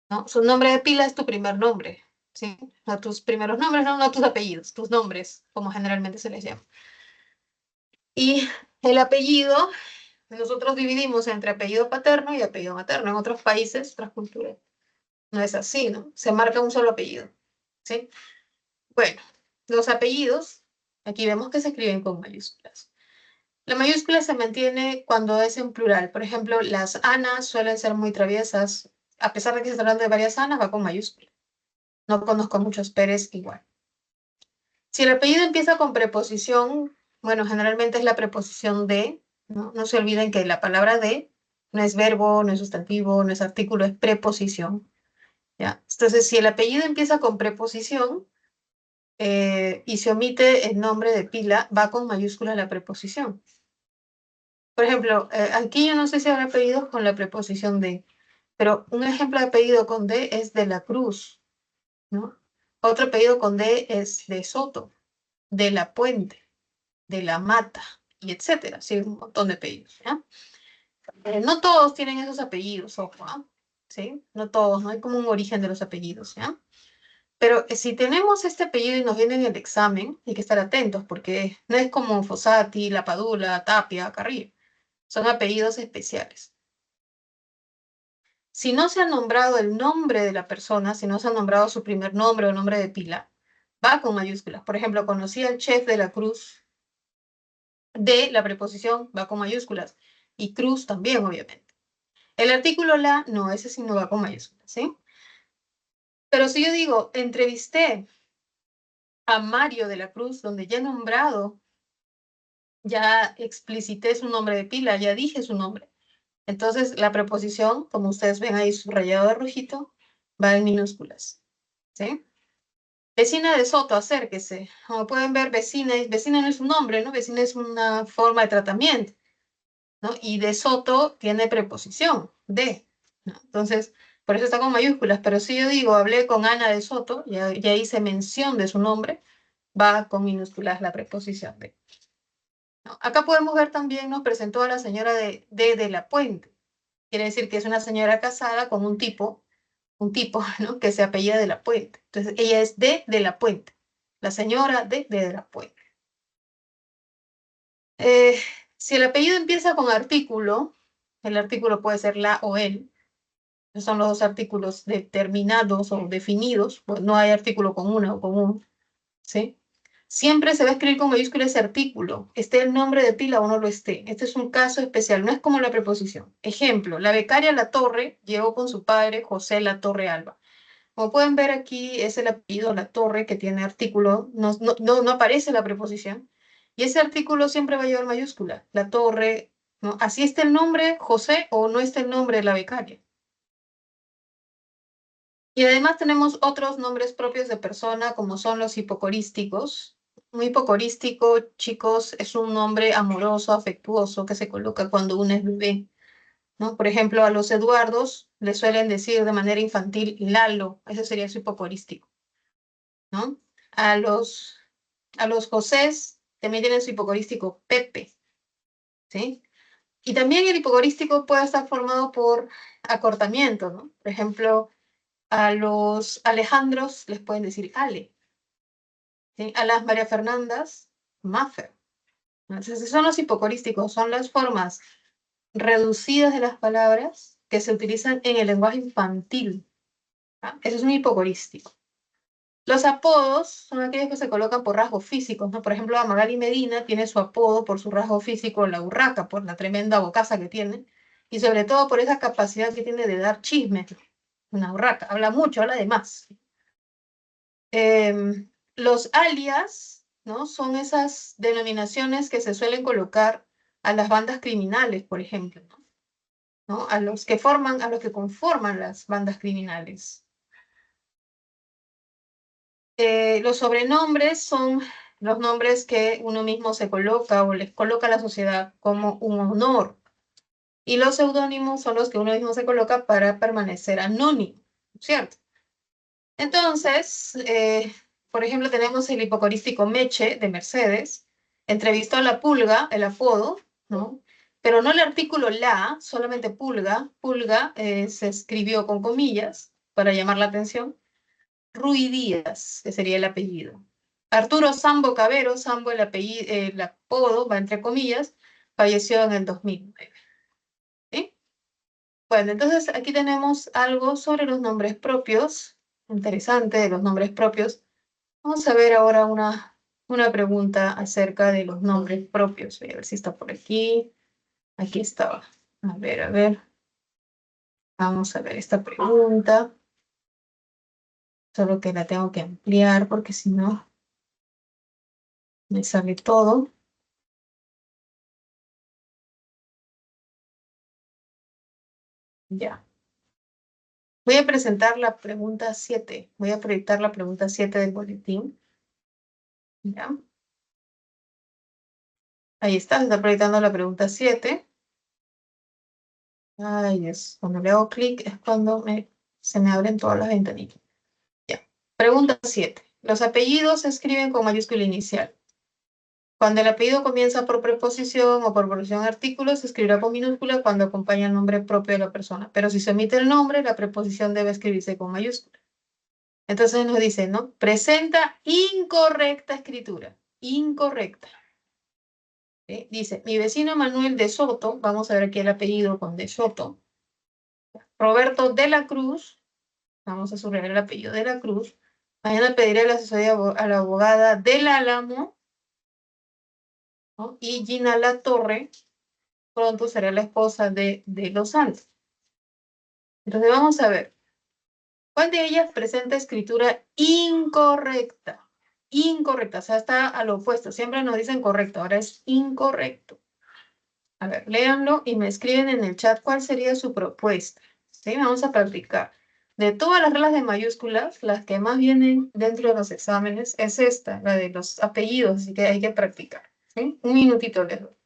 ¿no? Su nombre de pila es tu primer nombre, ¿sí? No tus primeros nombres, no tus apellidos, tus nombres, como generalmente se les llama. Y el apellido, nosotros dividimos entre apellido paterno y apellido materno. En otros países, otras culturas, no es así, ¿no? Se marca un solo apellido, ¿sí? Bueno, los apellidos, aquí vemos que se escriben con mayúsculas. La mayúscula se mantiene cuando es en plural. Por ejemplo, las Anas suelen ser muy traviesas. A pesar de que se está hablando de varias Anas, va con mayúscula. No conozco muchos Pérez igual. Si el apellido empieza con preposición, bueno, generalmente es la preposición de, ¿no? No se olviden que la palabra de no es verbo, no es sustantivo, no es artículo, es preposición, ¿ya? Entonces, si el apellido empieza con preposición, y se omite el nombre de pila, va con mayúscula la preposición. Por ejemplo, aquí yo no sé si habrá apellidos con la preposición de, pero un ejemplo de apellido con D es de la Cruz, ¿no? Otro apellido con D es de Soto, de la Puente, de la Mata, y etcétera. Sí, un montón de apellidos, ¿ya? No todos tienen esos apellidos, ojo, ¿ah? ¿Sí? No todos, no hay como un origen de los apellidos, ¿ya? Pero si tenemos este apellido y nos viene en el examen, hay que estar atentos porque no es como Fossati, Lapadula, Tapia, Carrillo. Son apellidos especiales. Si no se ha nombrado el nombre de la persona, si no se ha nombrado su primer nombre o nombre de pila, va con mayúsculas. Por ejemplo, conocí al chef de la Cruz, de la preposición va con mayúsculas. Y Cruz también, obviamente. El artículo la, no, ese sí no va con mayúsculas, ¿sí? Pero si yo digo, entrevisté a Mario de la Cruz, donde ya he nombrado, ya explicité su nombre de pila, ya dije su nombre. Entonces, la preposición, como ustedes ven ahí subrayado de rojito, va en minúsculas, ¿sí? Vecina de Soto, acérquese. Como pueden ver, vecina no es un nombre, ¿no? Vecina es una forma de tratamiento, ¿no? Y de Soto tiene preposición, de, ¿no? Entonces, por eso está con mayúsculas, pero si yo digo, hablé con Ana de Soto, ya hice mención de su nombre, va con minúsculas la preposición de. ¿No? Acá podemos ver también, nos presentó a la señora de la Puente. Quiere decir que es una señora casada con un tipo, ¿no? Que se apellida de la Puente. Entonces, ella es de la Puente. La señora de la Puente. Si el apellido empieza con artículo, el artículo puede ser la o el. Esos son los dos artículos determinados o definidos. Pues no hay artículo con una o con un, ¿sí? Siempre se va a escribir con mayúscula ese artículo, esté el nombre de pila o no lo esté. Este es un caso especial, no es como la preposición. Ejemplo, la becaria La Torre llegó con su padre José La Torre Alba. Como pueden ver aquí, es el apellido La Torre que tiene artículo, no aparece la preposición. Y ese artículo siempre va a llevar mayúscula. La Torre, ¿no? Así está el nombre José o no está el nombre de la becaria. Y además tenemos otros nombres propios de persona, como son los hipocorísticos. Un hipocorístico, chicos, es un nombre amoroso, afectuoso, que se coloca cuando uno es bebé, ¿no? Por ejemplo, a los Eduardos le suelen decir de manera infantil Lalo, ese sería su hipocorístico, ¿no? A los, a los Josés también tienen su hipocorístico Pepe, ¿sí? Y también el hipocorístico puede estar formado por acortamiento, ¿no? Por ejemplo, a los Alejandros les pueden decir Ale, ¿sí? A las María Fernandas, Mafer. Entonces, son los hipocorísticos, son las formas reducidas de las palabras que se utilizan en el lenguaje infantil. ¿Ah? Eso es un hipocorístico. Los apodos son aquellos que se colocan por rasgos físicos, ¿no? Por ejemplo, Magali Medina tiene su apodo por su rasgo físico, la urraca, por la tremenda bocaza que tiene, y sobre todo por esa capacidad que tiene de dar chisme. Una urraca, habla mucho, habla de más. Los alias, ¿no? Son esas denominaciones que se suelen colocar a las bandas criminales, por ejemplo, ¿no? A los que conforman las bandas criminales. Los sobrenombres son los nombres que uno mismo se coloca o les coloca a la sociedad como un honor. Y los seudónimos son los que uno mismo se coloca para permanecer anónimo, ¿cierto? Entonces, por ejemplo, tenemos el hipocorístico Meche de Mercedes, entrevistó a la Pulga, el apodo, ¿no? Pero no el artículo la, solamente Pulga. Pulga se escribió con comillas para llamar la atención. Ruy Díaz, que sería el apellido. Arturo Sambo Cabero, Sambo el apodo, va entre comillas, falleció en el 2009. ¿Sí? Bueno, entonces aquí tenemos algo sobre los nombres propios, interesante de los nombres propios. Vamos a ver ahora una pregunta acerca de los nombres propios. Voy a ver si está por aquí. Aquí estaba. A ver, a ver. Vamos a ver esta pregunta. Solo que la tengo que ampliar porque si no me sale todo. Ya. Voy a presentar la pregunta 7. Voy a proyectar la pregunta 7 del boletín. ¿Ya? Ahí está, se está proyectando la pregunta 7. Ay, cuando le hago clic es cuando se me abren todas las ventanillas. Ya. Pregunta 7. Los apellidos se escriben con mayúscula inicial. Cuando el apellido comienza por preposición o por preposición artículo, se escribirá con minúscula cuando acompaña el nombre propio de la persona. Pero si se omite el nombre, la preposición debe escribirse con mayúscula. Entonces nos dice, ¿no? Presenta incorrecta escritura. Incorrecta. ¿Sí? Dice, mi vecino Manuel de Soto, vamos a ver aquí el apellido con de Soto. Roberto de la Cruz, vamos a subrayar el apellido de la Cruz. Mañana pediré la asesoría a la abogada del Álamo, ¿no? Y Gina La Torre pronto será la esposa de Los Santos. Entonces vamos a ver, ¿cuál de ellas presenta escritura incorrecta? Incorrecta, o sea, está al opuesto. Siempre nos dicen correcto, ahora es incorrecto. A ver, léanlo y me escriben en el chat cuál sería su propuesta. ¿Sí? Vamos a practicar. De todas las reglas de mayúsculas, las que más vienen dentro de los exámenes es esta, la de los apellidos, así que hay que practicar. ¿Sí? Un minutito les doy.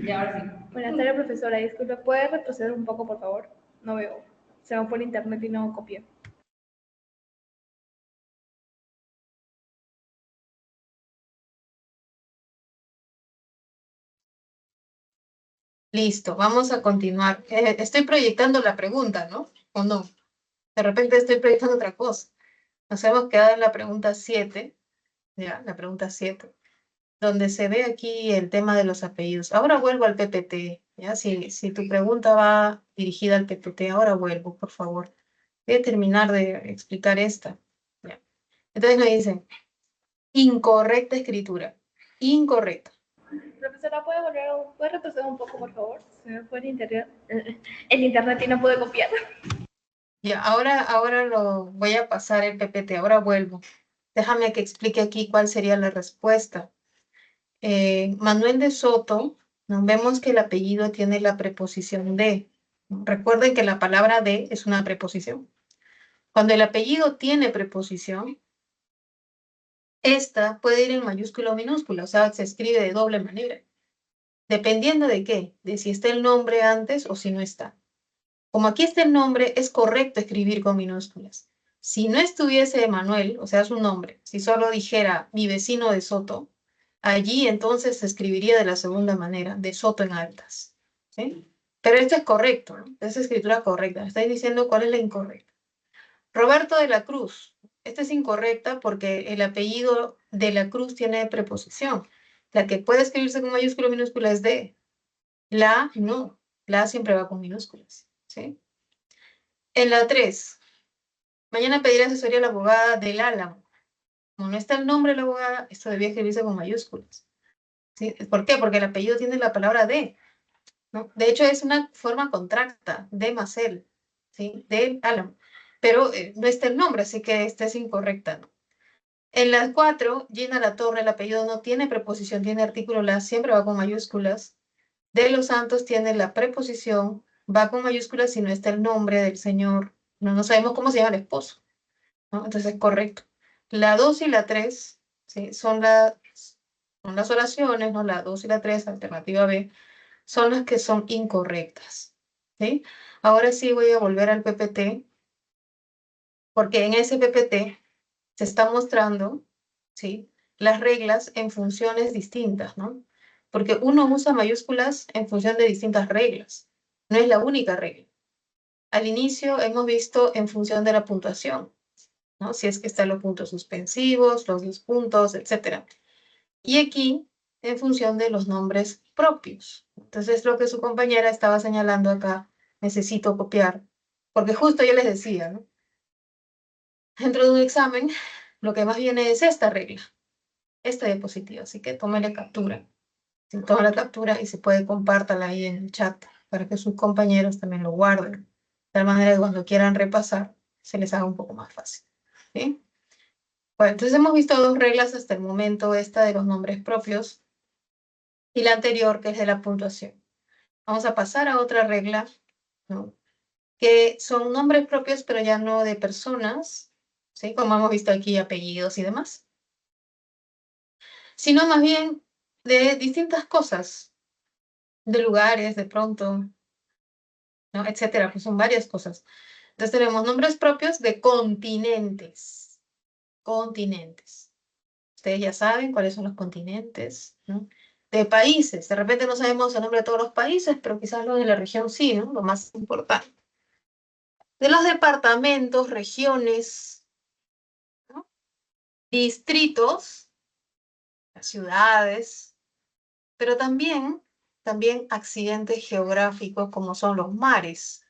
Y ahora sí. Buenas tardes, profesora. Disculpe, ¿puede retroceder un poco, por favor? No veo. Se va por internet y no copié. Listo, vamos a continuar. Estoy proyectando la pregunta, ¿no? ¿O no? De repente estoy proyectando otra cosa. Nos hemos quedado en la pregunta 7, ya, la pregunta 7, donde se ve aquí el tema de los apellidos. Ahora vuelvo al PPT, ¿ya? Si tu pregunta va dirigida al PPT, ahora vuelvo, por favor. Voy a terminar de explicar esta. ¿Ya? Entonces me dicen, incorrecta escritura. Incorrecta. Profesora, ¿puede retroceder un poco, por favor? Se me fue el internet y no pude copiar. Ya, ahora lo voy a pasar el PPT, ahora vuelvo. Déjame que explique aquí cuál sería la respuesta. Manuel de Soto, ¿no? Vemos que el apellido tiene la preposición de. ¿No? Recuerden que la palabra de es una preposición. Cuando el apellido tiene preposición, esta puede ir en mayúscula o minúscula, o sea, se escribe de doble manera. Dependiendo de qué, de si está el nombre antes o si no está. Como aquí está el nombre, es correcto escribir con minúsculas. Si no estuviese Manuel, o sea, su nombre, si solo dijera mi vecino de Soto, allí entonces se escribiría de la segunda manera, de Soto en altas. ¿Sí? Pero esto es correcto, ¿no? Es escritura correcta. Me estáis diciendo cuál es la incorrecta. Roberto de la Cruz. Esta es incorrecta porque el apellido de la Cruz tiene preposición. La que puede escribirse con mayúscula o minúscula es de. La no. La siempre va con minúsculas. ¿Sí? En la 3, mañana pediré asesoría a la abogada del Álamo. Como no está el nombre de la abogada, esto debía escribirse con mayúsculas. ¿Sí? ¿Por qué? Porque el apellido tiene la palabra de, ¿no? De hecho, es una forma contracta, de Macel, ¿sí? Del Álamo. Pero no está el nombre, así que esta es incorrecta, ¿no? En la 4, Gina La Torre, el apellido no tiene preposición, tiene artículo la, siempre va con mayúsculas. De los Santos tiene la preposición, va con mayúsculas si no está el nombre del señor. No sabemos cómo se llama el esposo, ¿no? Entonces es correcto. La 2 y la 3, ¿sí? Son las oraciones, ¿no? La 2 y la 3, alternativa B, son las que son incorrectas. ¿Sí? Ahora sí voy a volver al PPT, porque en ese PPT se está mostrando, ¿sí? Las reglas en funciones distintas, ¿no? Porque uno usa mayúsculas en función de distintas reglas. No es la única regla. Al inicio hemos visto en función de la puntuación, ¿no? Si es que están los puntos suspensivos, los 10 puntos, etc. Y aquí, en función de los nombres propios. Entonces, lo que su compañera estaba señalando acá, necesito copiar, porque justo yo les decía, ¿no? Dentro de un examen, lo que más viene es esta regla, esta diapositiva, así que tómele captura. Si toma la captura y se puede compártala ahí en el chat para que sus compañeros también lo guarden, de tal manera que cuando quieran repasar, se les haga un poco más fácil. ¿Sí? Bueno, entonces hemos visto dos reglas hasta el momento, esta de los nombres propios y la anterior, que es de la puntuación. Vamos a pasar a otra regla, ¿no? Que son nombres propios, pero ya no de personas, ¿sí? Como hemos visto aquí, apellidos y demás, sino más bien de distintas cosas, de lugares, de pronto, ¿no? Etcétera, pues son varias cosas. Entonces tenemos nombres propios de continentes, continentes. Ustedes ya saben cuáles son los continentes, ¿no? De países, de repente no sabemos el nombre de todos los países, pero quizás los de la región sí, ¿no? Lo más importante. De los departamentos, regiones, ¿no? Distritos, las ciudades, pero también accidentes geográficos como son los mares.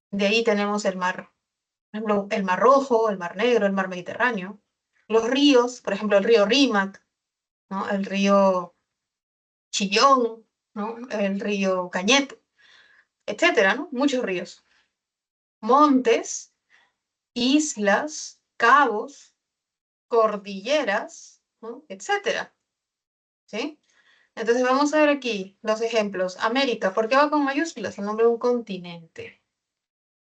De ahí tenemos el mar, por ejemplo, el mar Rojo, el mar Negro, el mar Mediterráneo. Los ríos, por ejemplo, el río Rímac, ¿no? El río Chillón, ¿no? El río Cañete, etcétera, ¿no? Muchos ríos. Montes, islas, cabos, cordilleras, ¿no? Etcétera. ¿Sí? Entonces vamos a ver aquí los ejemplos. América, ¿por qué va con mayúsculas? El nombre de un continente.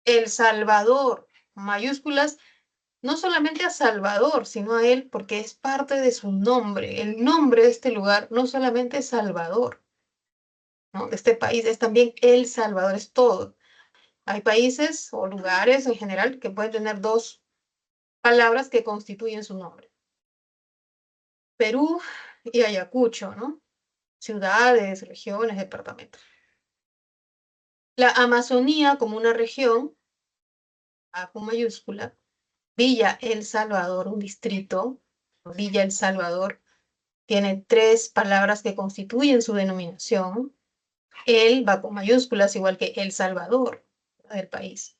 El Salvador, mayúsculas, no solamente a Salvador, sino a él, porque es parte de su nombre. El nombre de este lugar no solamente es Salvador, ¿no? De este país es también El Salvador, es todo. Hay países o lugares en general que pueden tener dos palabras que constituyen su nombre. Perú y Ayacucho, ¿no? Ciudades, regiones, departamentos. La Amazonía como una región, A con mayúscula, Villa El Salvador, un distrito, Villa El Salvador, tiene tres palabras que constituyen su denominación. El va con mayúsculas, igual que El Salvador, del país.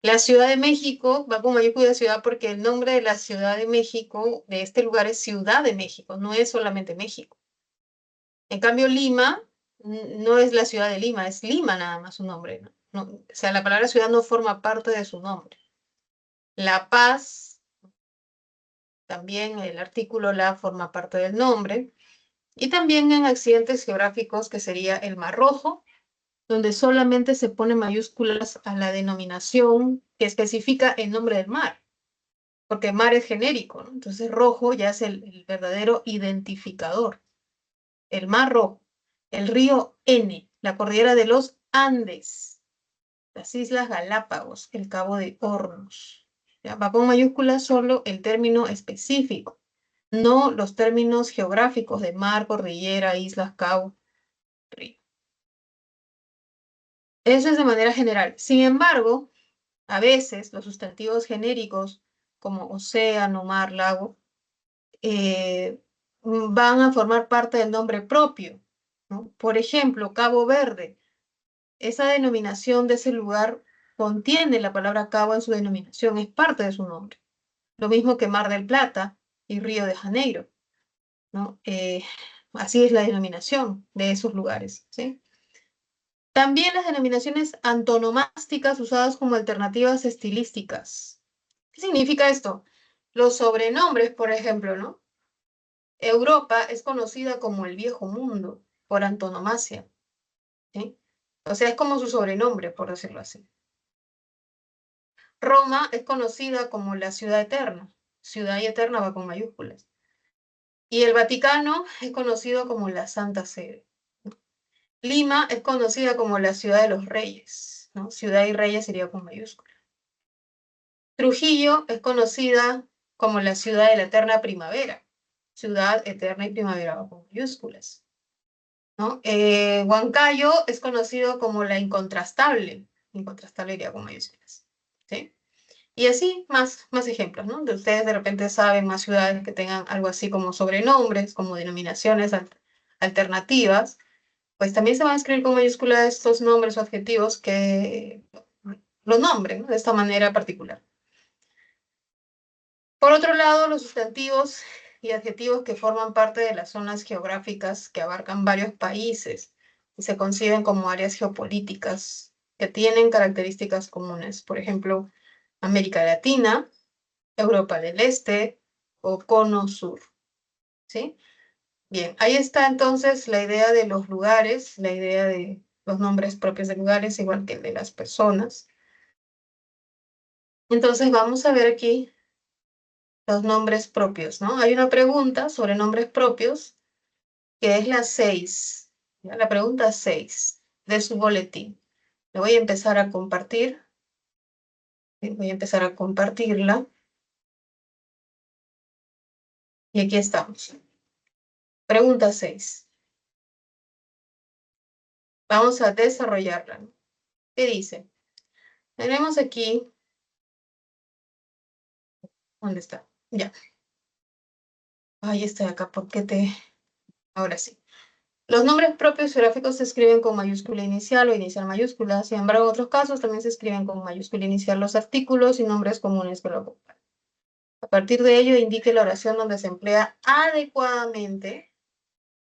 La Ciudad de México va con mayúscula de ciudad porque el nombre de la Ciudad de México, de este lugar, es Ciudad de México, no es solamente México. En cambio, Lima no es la ciudad de Lima, es Lima nada más su nombre, ¿no? O sea, la palabra ciudad no forma parte de su nombre. La Paz, también el artículo la forma parte del nombre. Y también en accidentes geográficos, que sería el Mar Rojo, donde solamente se pone mayúsculas a la denominación que especifica el nombre del mar, porque mar es genérico, ¿no? Entonces rojo ya es el verdadero identificador. El Mar Rojo, el río N, la cordillera de los Andes, las Islas Galápagos, el Cabo de Hornos. Ya, va con mayúsculas solo el término específico, no los términos geográficos de mar, cordillera, islas, cabo, río. Eso es de manera general. Sin embargo, a veces los sustantivos genéricos como océano, mar, lago, van a formar parte del nombre propio, ¿no? Por ejemplo, Cabo Verde. Esa denominación de ese lugar contiene la palabra cabo en su denominación, es parte de su nombre. Lo mismo que Mar del Plata y Río de Janeiro, ¿no? Así es la denominación de esos lugares, ¿sí? También las denominaciones antonomásticas usadas como alternativas estilísticas. ¿Qué significa esto? Los sobrenombres, por ejemplo, ¿no? Europa es conocida como el Viejo Mundo por antonomasia, ¿sí? O sea, es como su sobrenombre, por decirlo así. Roma es conocida como la ciudad eterna. Ciudad y eterna va con mayúsculas. Y el Vaticano es conocido como la Santa Sede. Lima es conocida como la ciudad de los reyes, ¿no? Ciudad y reyes sería con mayúsculas. Trujillo es conocida como la ciudad de la eterna primavera. Ciudad eterna y primavera va con mayúsculas, ¿no? Huancayo es conocido como la incontrastable. Incontrastable iría con mayúsculas, ¿sí? Y así más ejemplos, ¿no? De ustedes de repente saben más ciudades que tengan algo así como sobrenombres, como denominaciones alternativas, pues también se van a escribir con mayúsculas estos nombres o adjetivos que los nombren, ¿no? De esta manera particular. Por otro lado, los sustantivos y adjetivos que forman parte de las zonas geográficas que abarcan varios países y se conciben como áreas geopolíticas que tienen características comunes. Por ejemplo, América Latina, Europa del Este o Cono Sur, ¿sí? Bien, ahí está entonces la idea de los lugares, la idea de los nombres propios de lugares, igual que el de las personas. Entonces vamos a ver aquí los nombres propios, ¿no? Hay una pregunta sobre nombres propios que es la 6, ¿ya? La pregunta 6 de su boletín. Le voy a empezar a compartir. Voy a empezar a compartirla. Y aquí estamos. Pregunta 6. Vamos a desarrollarla, ¿no? ¿Qué dice? Tenemos aquí, ¿dónde está? Ya, ahí está acá, ¿por qué te...? Ahora sí. Los nombres propios geográficos se escriben con mayúscula inicial o inicial mayúscula. Sin embargo, en otros casos también se escriben con mayúscula inicial los artículos y nombres comunes que lo acompañan. A partir de ello, indique la oración donde se emplea adecuadamente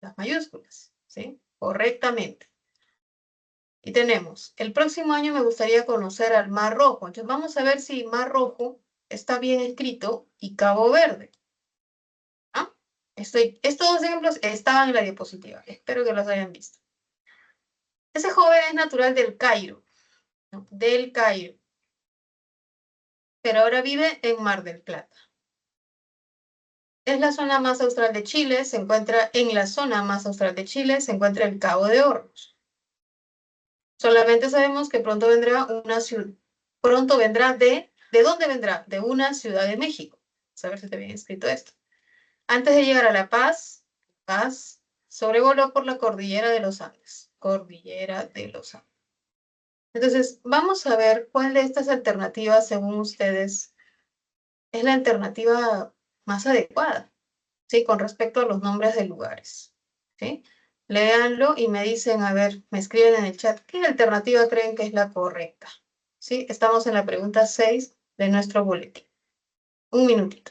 las mayúsculas, ¿sí? Correctamente. Y tenemos, el próximo año me gustaría conocer al Mar Rojo. Entonces vamos a ver si Mar Rojo está bien escrito y Cabo Verde. ¿Ah? Estos dos ejemplos estaban en la diapositiva. Espero que los hayan visto. Ese joven es natural del Cairo, ¿no? Del Cairo, pero ahora vive en Mar del Plata. Es la zona más austral de Chile, se encuentra en la zona más austral de Chile, se encuentra el Cabo de Hornos. Solamente sabemos que pronto vendrá una ciudad, pronto vendrá ¿de dónde vendrá? De una Ciudad de México. Vamos a ver si te bien escrito esto. Antes de llegar a La Paz, sobrevoló por la cordillera de los Andes. Cordillera de los Andes. Entonces, vamos a ver cuál de estas alternativas, según ustedes, es la alternativa más adecuada, ¿sí? Con respecto a los nombres de lugares, ¿sí? Léanlo y me dicen, a ver, me escriben en el chat, ¿qué alternativa creen que es la correcta? ¿Sí? Estamos en la pregunta 6 de nuestro boletín. Un minutito.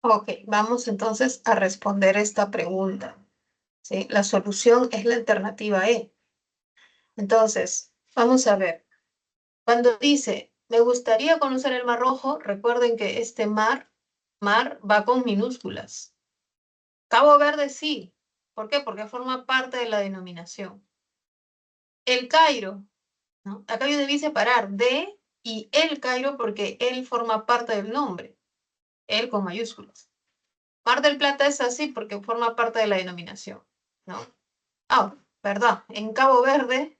Ok, vamos entonces a responder esta pregunta, ¿sí? La solución es la alternativa E. Entonces, vamos a ver. Cuando dice, me gustaría conocer el Mar Rojo, recuerden que este mar va con minúsculas. Cabo Verde sí. ¿Por qué? Porque forma parte de la denominación. El Cairo, ¿no? Acá yo debí separar de y el Cairo porque él forma parte del nombre. Él con mayúsculas. Mar del Plata es así porque forma parte de la denominación, ¿no? Ah, perdón. En Cabo Verde,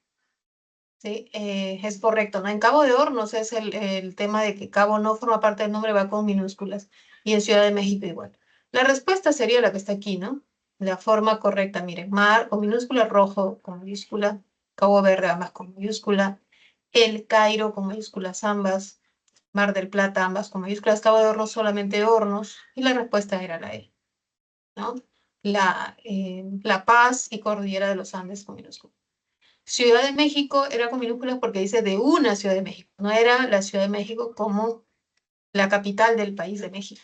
sí, es correcto, ¿no? En Cabo de Hornos es el tema de que Cabo no forma parte del nombre, va con minúsculas. Y en Ciudad de México igual. La respuesta sería la que está aquí, ¿no? La forma correcta, miren, mar con minúscula, rojo con mayúscula, Cabo Verde ambas con mayúscula, el Cairo con mayúsculas ambas, Mar del Plata ambas con mayúsculas, Cabo de Hornos solamente Hornos, y la respuesta era la E, ¿no? La Paz y Cordillera de los Andes con minúsculas. Ciudad de México era con minúsculas porque dice de una Ciudad de México, no era la Ciudad de México como la capital del país de México.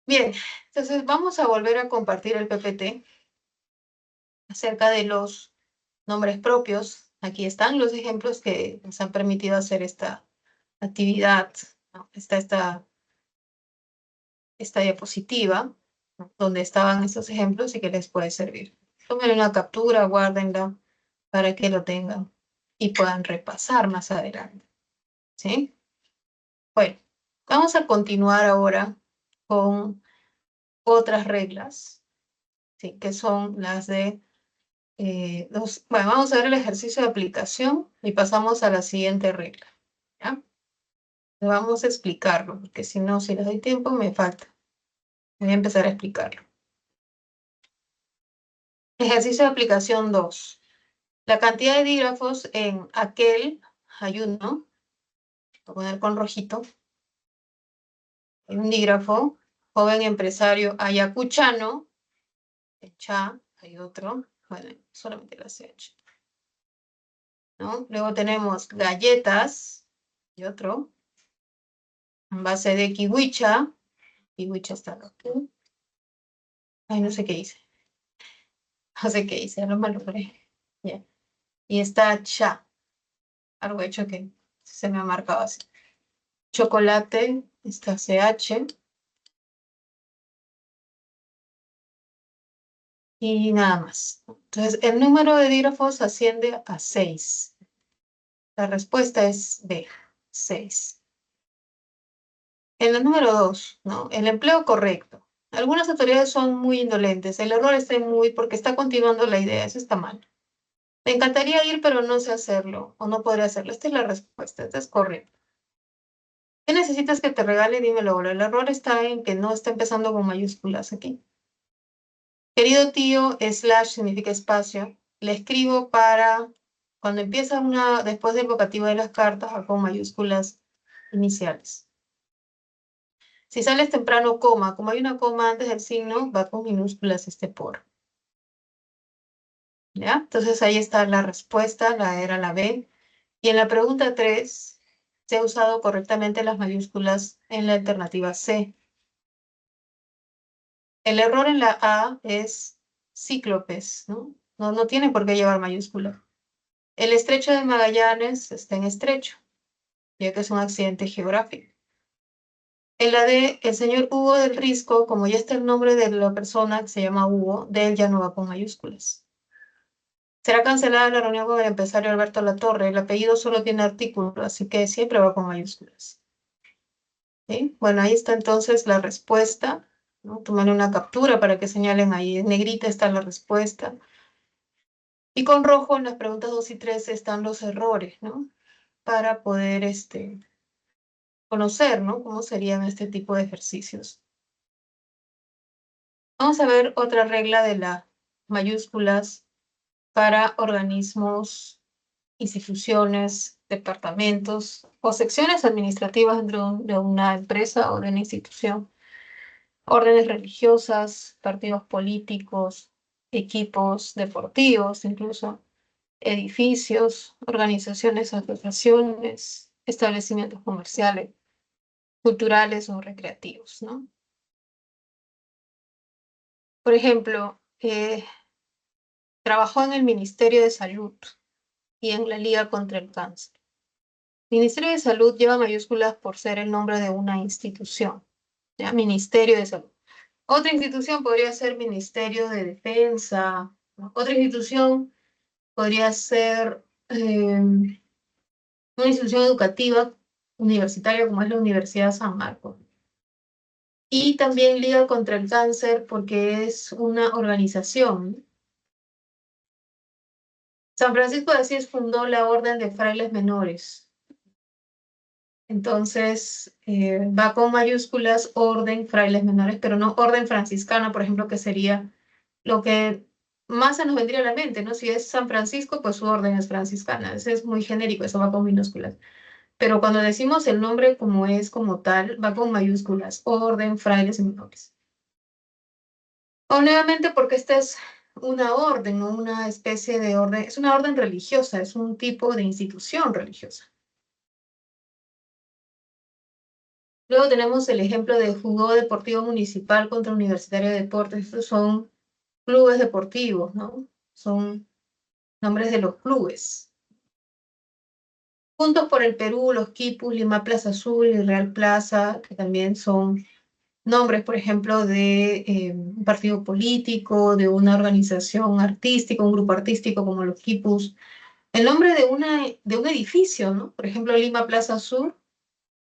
Bien, entonces vamos a volver a compartir el PPT acerca de los nombres propios. Aquí están los ejemplos que nos han permitido hacer esta actividad, ¿no? Está esta diapositiva, ¿no? Donde estaban estos ejemplos y que les puede servir. Tomen una captura, guárdenla para que lo tengan y puedan repasar más adelante, ¿sí? Bueno, vamos a continuar ahora con otras reglas, ¿sí? Que son las de bueno, vamos a ver el ejercicio de aplicación y pasamos a la siguiente regla, ¿ya? Vamos a explicarlo, porque si no, si les doy tiempo, me falta. Voy a empezar a explicarlo. Ejercicio de aplicación 2. La cantidad de dígrafos en aquel, hay uno, voy a poner con rojito, hay un dígrafo, joven empresario ayacuchano, el cha, hay otro, bueno, solamente la ch, ¿no? Luego tenemos galletas, y otro, en base de kiwicha está aquí. Ay, no sé qué hice, no sé qué hice, no me logré. Ya. Y está cha, algo hecho que se me ha marcado así. Chocolate, está ch, y nada más. Entonces, el número de dígrafos asciende a 6. La respuesta es B, 6. En el número 2, ¿no? El empleo correcto. Algunas autoridades son muy indolentes. El error está en muy porque está continuando la idea. Eso está mal. Me encantaría ir, pero no sé hacerlo o no podré hacerlo. Esta es la respuesta. Esta es correcta. ¿Qué necesitas que te regale? Dímelo ahora. El error está en que no está empezando con mayúsculas aquí. Querido tío, slash significa espacio. Le escribo para cuando empieza una, después del vocativo de las cartas, con mayúsculas iniciales. Si sales temprano, coma. Como hay una coma antes del signo, va con minúsculas este por. ¿Ya? Entonces ahí está la respuesta, era la B. Y en la pregunta 3, se ha usado correctamente las mayúsculas en la alternativa C. El error en la A es cíclopes, ¿no? No tiene por qué llevar mayúscula. El estrecho de Magallanes está en estrecho, ya que es un accidente geográfico. En la D, el señor Hugo del Risco, como ya está el nombre de la persona que se llama Hugo, de él ya no va con mayúsculas. Será cancelada la reunión con el empresario Alberto Latorre. El apellido solo tiene artículo, así que siempre va con mayúsculas. ¿Sí? Bueno, ahí está entonces la respuesta, ¿no? Tomen una captura para que señalen ahí. En negrita está la respuesta. Y con rojo en las preguntas 2 y 3 están los errores, ¿no? Para poder conocer, ¿no? Cómo serían este tipo de ejercicios. Vamos a ver otra regla de las mayúsculas para organismos, instituciones, departamentos o secciones administrativas dentro de una empresa o de una institución. Órdenes religiosas, partidos políticos, equipos deportivos, incluso edificios, organizaciones, asociaciones, establecimientos comerciales, culturales o recreativos, ¿no? Por ejemplo, trabajó en el Ministerio de Salud y en la Liga contra el Cáncer. Ministerio de Salud lleva mayúsculas por ser el nombre de una institución, ¿ya? Ministerio de Salud. Otra institución podría ser Ministerio de Defensa, ¿no? Otra institución podría ser una institución educativa universitaria como es la Universidad San Marcos. Y también Liga contra el Cáncer porque es una organización. San Francisco de Asís fundó la Orden de Frailes Menores. Entonces, va con mayúsculas orden frailes menores, pero no orden franciscana, por ejemplo, que sería lo que más se nos vendría a la mente, ¿no? Si es San Francisco, pues su orden es franciscana. Ese es muy genérico, eso va con minúsculas. Pero cuando decimos el nombre como es, como tal, va con mayúsculas, orden, frailes y menores. O nuevamente porque esta es una orden, ¿no? Una especie de orden, es una orden religiosa, es un tipo de institución religiosa. Luego tenemos el ejemplo de Jugó Deportivo Municipal contra Universitario de Deportes. Estos son clubes deportivos, ¿no? Son nombres de los clubes. Juntos por el Perú, los Quipus, Lima Plaza Azul y Real Plaza, que también son nombres, por ejemplo, de un partido político, de una organización artística, un grupo artístico como los Quipus. El nombre de un edificio, ¿no? Por ejemplo, Lima Plaza Sur,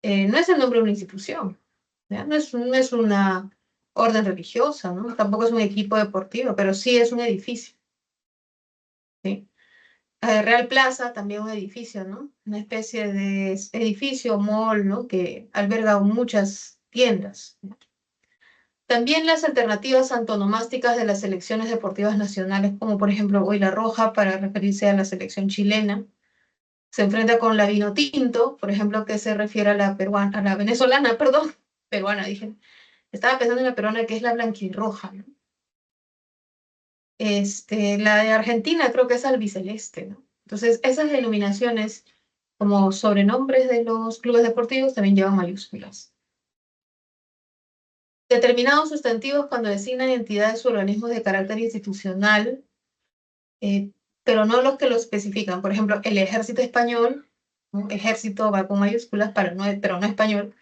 no es el nombre de una institución, ¿ya? No es una orden religiosa, ¿no? Tampoco es un equipo deportivo, pero sí es un edificio, ¿sí? Real Plaza, también un edificio, ¿no? Una especie de edificio, mall, ¿no? Que alberga muchas tiendas, ¿no? También las alternativas antonomásticas de las selecciones deportivas nacionales, como por ejemplo Boina Roja, para referirse a la selección chilena, se enfrenta con la vino tinto, por ejemplo, que se refiere a la peruana, a la venezolana, perdón, peruana, dije. Estaba pensando en la peruana, que es la blanquirroja, ¿no? La de Argentina creo que es albiceleste, ¿no? Entonces, esas denominaciones como sobrenombres de los clubes deportivos también llevan mayúsculas. Determinados sustantivos cuando designan entidades o organismos de carácter institucional, pero no los que lo especifican. Por ejemplo, el ejército español, ¿no? Ejército va con mayúsculas, pero no español.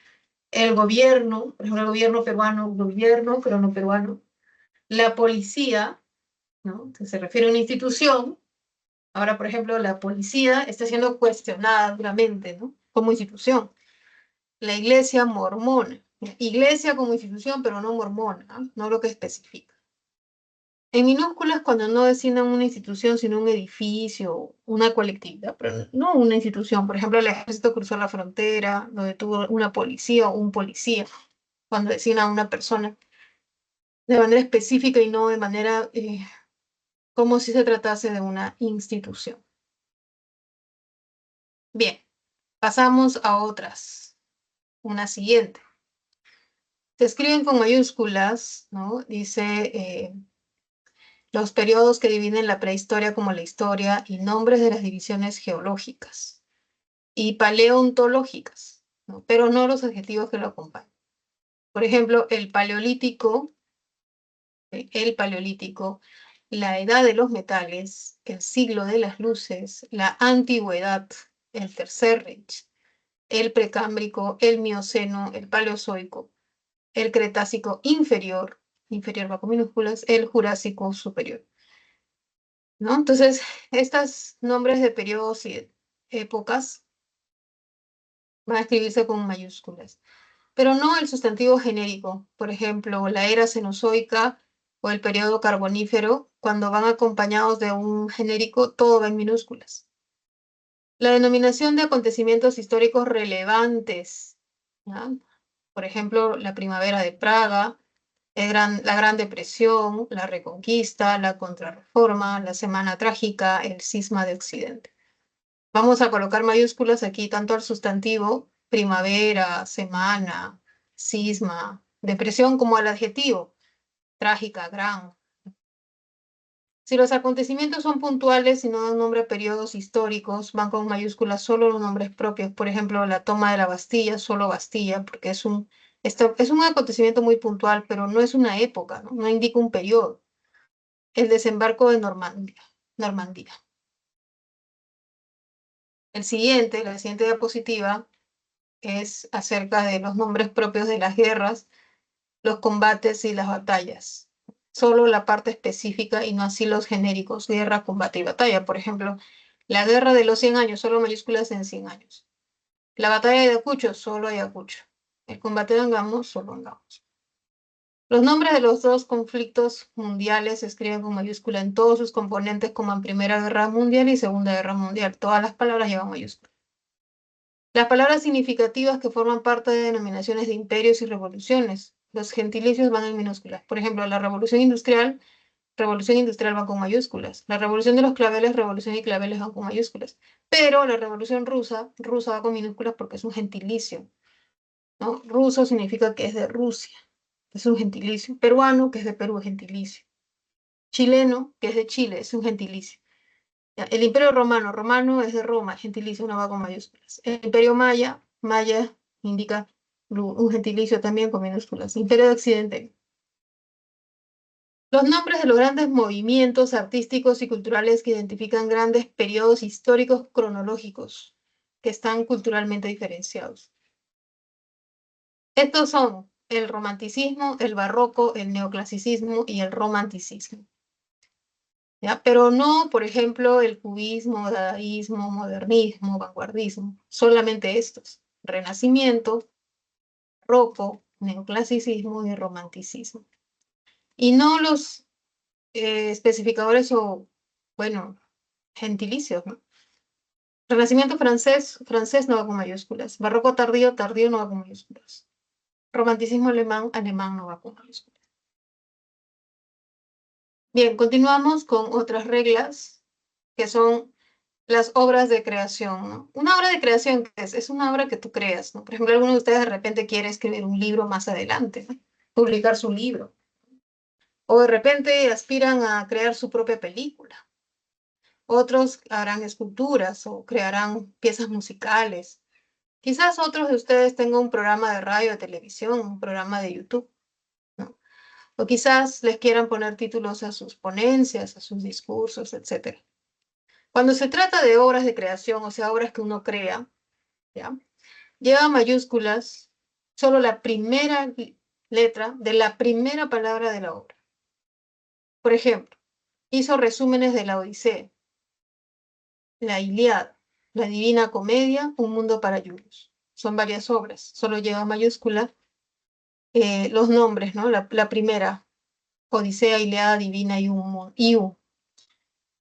El gobierno, por ejemplo, el gobierno peruano, gobierno, pero no peruano. La policía, ¿no? Entonces, se refiere a una institución. Ahora, por ejemplo, la policía está siendo cuestionada duramente, ¿no? Como institución. La iglesia mormona. Iglesia como institución, pero no mormona, ¿no? No lo que especifica. En minúsculas cuando no designan una institución, sino un edificio, una colectividad, pero no una institución. Por ejemplo, el ejército cruzó la frontera, lo detuvo una policía o un policía, cuando designan a una persona de manera específica y no de manera como si se tratase de una institución. Bien, pasamos a otras. Una siguiente. Se escriben con mayúsculas, ¿no? Dice los periodos que dividen la prehistoria como la historia y nombres de las divisiones geológicas y paleontológicas, ¿no? Pero no los adjetivos que lo acompañan. Por ejemplo, el paleolítico, la edad de los metales, el siglo de las luces, la antigüedad, el tercer Reich, el precámbrico, el mioceno, el paleozoico, el cretácico inferior, inferior va con minúsculas, el jurásico superior, ¿no? Entonces, estos nombres de periodos y épocas van a escribirse con mayúsculas, pero no el sustantivo genérico, por ejemplo, la era cenozoica o el periodo carbonífero, cuando van acompañados de un genérico, todo va en minúsculas. La denominación de acontecimientos históricos relevantes, ¿ya? Por ejemplo, la primavera de Praga, la Gran Depresión, la Reconquista, la Contrarreforma, la Semana Trágica, el Cisma de Occidente. Vamos a colocar mayúsculas aquí tanto al sustantivo, primavera, semana, cisma, depresión, como al adjetivo, trágica, gran. Si los acontecimientos son puntuales y no dan nombre a periodos históricos, van con mayúsculas solo los nombres propios. Por ejemplo, la toma de la Bastilla, solo Bastilla, porque es un acontecimiento muy puntual, pero no es una época, ¿no? No indica un periodo. El desembarco de Normandía. La siguiente diapositiva, es acerca de los nombres propios de las guerras, los combates y las batallas. Solo la parte específica y no así los genéricos, guerra, combate y batalla. Por ejemplo, la guerra de los 100 años, solo mayúsculas en 100 años. La batalla de Ayacucho, solo Ayacucho. El combate de Angamos, solo Angamos. Los nombres de los dos conflictos mundiales se escriben con mayúscula en todos sus componentes, como en Primera Guerra Mundial y Segunda Guerra Mundial. Todas las palabras llevan mayúscula. Las palabras significativas que forman parte de denominaciones de imperios y revoluciones. Los gentilicios van en minúsculas. Por ejemplo, la revolución industrial va con mayúsculas. La revolución de los claveles, revolución y claveles van con mayúsculas. Pero la revolución rusa va con minúsculas porque es un gentilicio, ¿no? Ruso significa que es de Rusia, es un gentilicio. Peruano, que es de Perú, es gentilicio. Chileno, que es de Chile, es un gentilicio. El Imperio Romano es de Roma, gentilicio, no va con mayúsculas. El Imperio Maya indica un gentilicio también con minúsculas. Imperio de Occidente. Los nombres de los grandes movimientos artísticos y culturales que identifican grandes periodos históricos cronológicos que están culturalmente diferenciados. Estos son el romanticismo, el barroco, el neoclasicismo y el romanticismo. ¿Ya? Pero no, por ejemplo, el cubismo, dadaísmo, modernismo, vanguardismo, solamente estos: renacimiento, barroco, neoclasicismo y romanticismo. Y no los especificadores o, bueno, gentilicios, ¿no? Renacimiento francés no va con mayúsculas. Barroco tardío no va con mayúsculas. Romanticismo alemán no va con mayúsculas. Bien, continuamos con otras reglas que son las obras de creación, ¿no? Una obra de creación, ¿qué es? Es una obra que tú creas, ¿no? Por ejemplo, alguno de ustedes de repente quiere escribir un libro más adelante, ¿no? Publicar su libro. O de repente aspiran a crear su propia película. Otros harán esculturas o crearán piezas musicales. Quizás otros de ustedes tengan un programa de radio, de televisión, un programa de YouTube, ¿no? O quizás les quieran poner títulos a sus ponencias, a sus discursos, etc. Cuando se trata de obras de creación, o sea, obras que uno crea, ¿ya? Lleva mayúsculas solo la primera letra de la primera palabra de la obra. Por ejemplo, hizo resúmenes de la Odisea, la Ilíada, la Divina Comedia, Un Mundo para Julius. Son varias obras, solo lleva mayúscula los nombres, ¿no? La primera, Odisea, Ilíada, Divina y Un.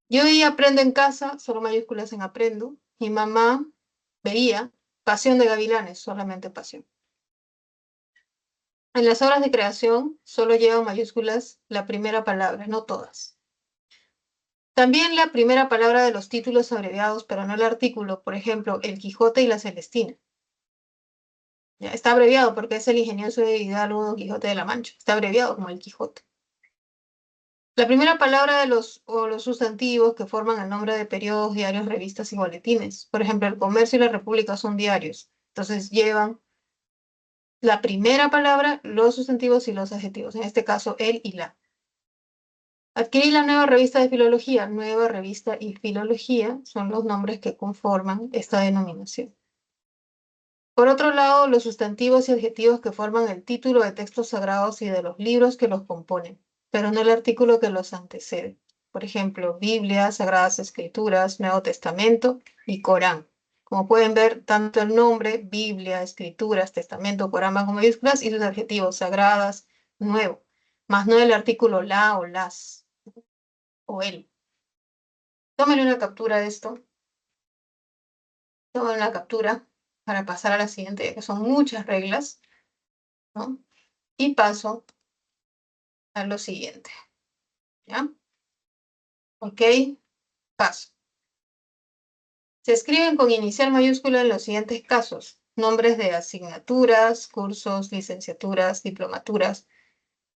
Yo hoy aprendo en casa, solo mayúsculas en aprendo. Mi mamá veía Pasión de Gavilanes, solamente pasión. En las obras de creación solo llevan mayúsculas la primera palabra, no todas. También la primera palabra de los títulos abreviados, pero no el artículo. Por ejemplo, El Quijote y la Celestina. Ya, está abreviado porque es el ingenioso Hidalgo Don Quijote de la Mancha. Está abreviado como El Quijote. La primera palabra de los sustantivos que forman el nombre de periodos, diarios, revistas y boletines. Por ejemplo, El Comercio y la República son diarios. Entonces llevan la primera palabra, los sustantivos y los adjetivos. En este caso, el y la. Adquirí la nueva revista de filología. Nueva revista y filología son los nombres que conforman esta denominación. Por otro lado, los sustantivos y adjetivos que forman el título de textos sagrados y de los libros que los componen, pero no el artículo que los antecede. Por ejemplo, Biblia, Sagradas Escrituras, Nuevo Testamento y Corán. Como pueden ver, tanto el nombre, Biblia, Escrituras, Testamento, Corán van con mayúsculas y sus adjetivos, sagradas, nuevo, más no el artículo la o las o el. Tómenle una captura de esto. Tomen una captura para pasar a la siguiente, que son muchas reglas, ¿no? Y paso a lo siguiente, ¿ya? Ok, paso. Se escriben con inicial mayúscula en los siguientes casos: nombres de asignaturas, cursos, licenciaturas, diplomaturas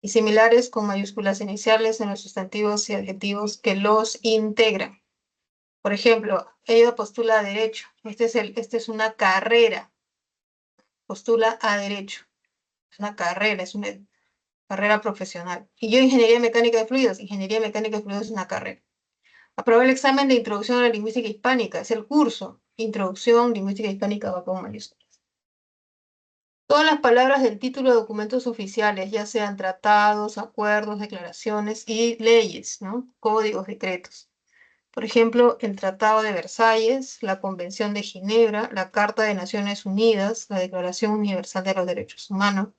y similares con mayúsculas iniciales en los sustantivos y adjetivos que los integran. Por ejemplo, ella postula a derecho. Esta es una carrera. Postula a derecho. Es una carrera, es una carrera profesional. Y yo, ingeniería mecánica de fluidos. Ingeniería mecánica de fluidos es una carrera. Aprobé el examen de Introducción a la Lingüística Hispánica. Es el curso. Introducción, Lingüística Hispánica va con mayúsculas. Todas las palabras del título de documentos oficiales, ya sean tratados, acuerdos, declaraciones y leyes, ¿no? Códigos, decretos. Por ejemplo, el Tratado de Versalles, la Convención de Ginebra, la Carta de Naciones Unidas, la Declaración Universal de los Derechos Humanos,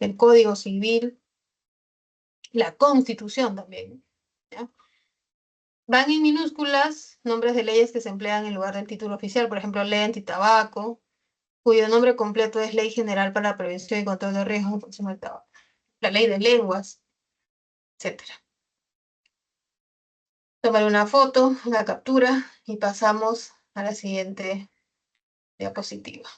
el Código Civil, la Constitución también, ¿ya? Van en minúsculas nombres de leyes que se emplean en lugar del título oficial, por ejemplo, Ley Antitabaco, cuyo nombre completo es Ley General para la Prevención y Control de Riesgos de Consumo del Tabaco, la Ley de Lenguas, etc. Tomar una foto, una captura y pasamos a la siguiente diapositiva.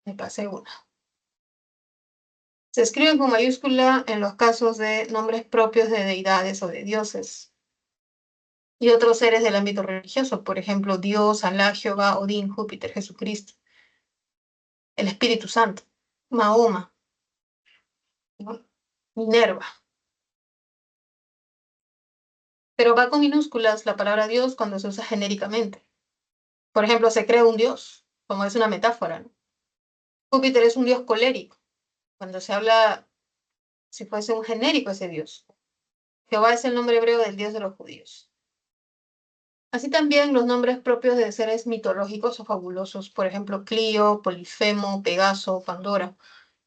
Me pasé una. Se escriben con mayúscula en los casos de nombres propios de deidades o de dioses y otros seres del ámbito religioso, por ejemplo, Dios, Alá, Jehová, Odín, Júpiter, Jesucristo, el Espíritu Santo, Mahoma, ¿no? Minerva. Pero va con minúsculas la palabra Dios cuando se usa genéricamente. Por ejemplo, se crea un Dios, como es una metáfora, ¿no? Júpiter es un dios colérico, cuando se habla si fuese un genérico ese dios. Jehová es el nombre hebreo del dios de los judíos. Así también los nombres propios de seres mitológicos o fabulosos, por ejemplo, Clio, Polifemo, Pegaso, Pandora.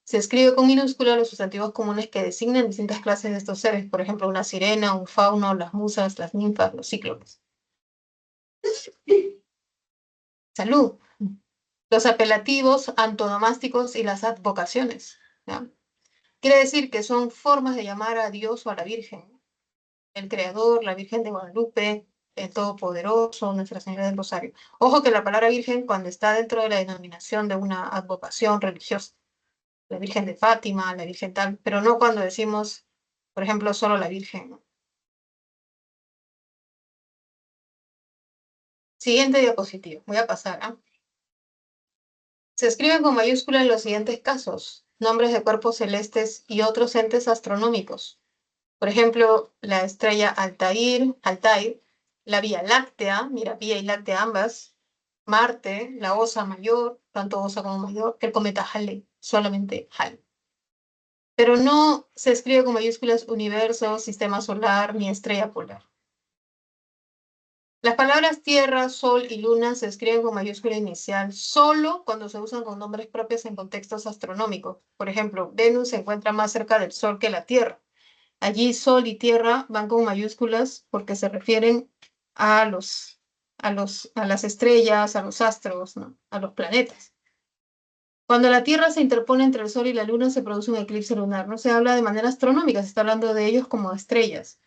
Se escribe con minúscula los sustantivos comunes que designan distintas clases de estos seres, por ejemplo, una sirena, un fauno, las musas, las ninfas, los cíclopes. Salud. Los apelativos, antonomásticos y las advocaciones, ¿ya? Quiere decir que son formas de llamar a Dios o a la Virgen. El Creador, la Virgen de Guadalupe, el Todopoderoso, Nuestra Señora del Rosario. Ojo que la palabra Virgen, cuando está dentro de la denominación de una advocación religiosa, la Virgen de Fátima, la Virgen tal, pero no cuando decimos, por ejemplo, solo la Virgen, ¿no? Siguiente diapositiva. Voy a pasar, ¿ah? Se escriben con mayúscula en los siguientes casos: nombres de cuerpos celestes y otros entes astronómicos. Por ejemplo, la estrella Altair, la Vía Láctea, mira, Vía y Láctea ambas, Marte, la Osa Mayor, tanto Osa como Mayor, el cometa Halley, solamente Halley. Pero no se escribe con mayúsculas universo, sistema solar, ni estrella polar. Las palabras Tierra, Sol y Luna se escriben con mayúscula inicial solo cuando se usan con nombres propios en contextos astronómicos. Por ejemplo, Venus se encuentra más cerca del Sol que la Tierra. Allí Sol y Tierra van con mayúsculas porque se refieren a las estrellas, a los astros, ¿no? A los planetas. Cuando la Tierra se interpone entre el Sol y la Luna se produce un eclipse lunar. No se habla de manera astronómica, se está hablando de ellos como estrellas.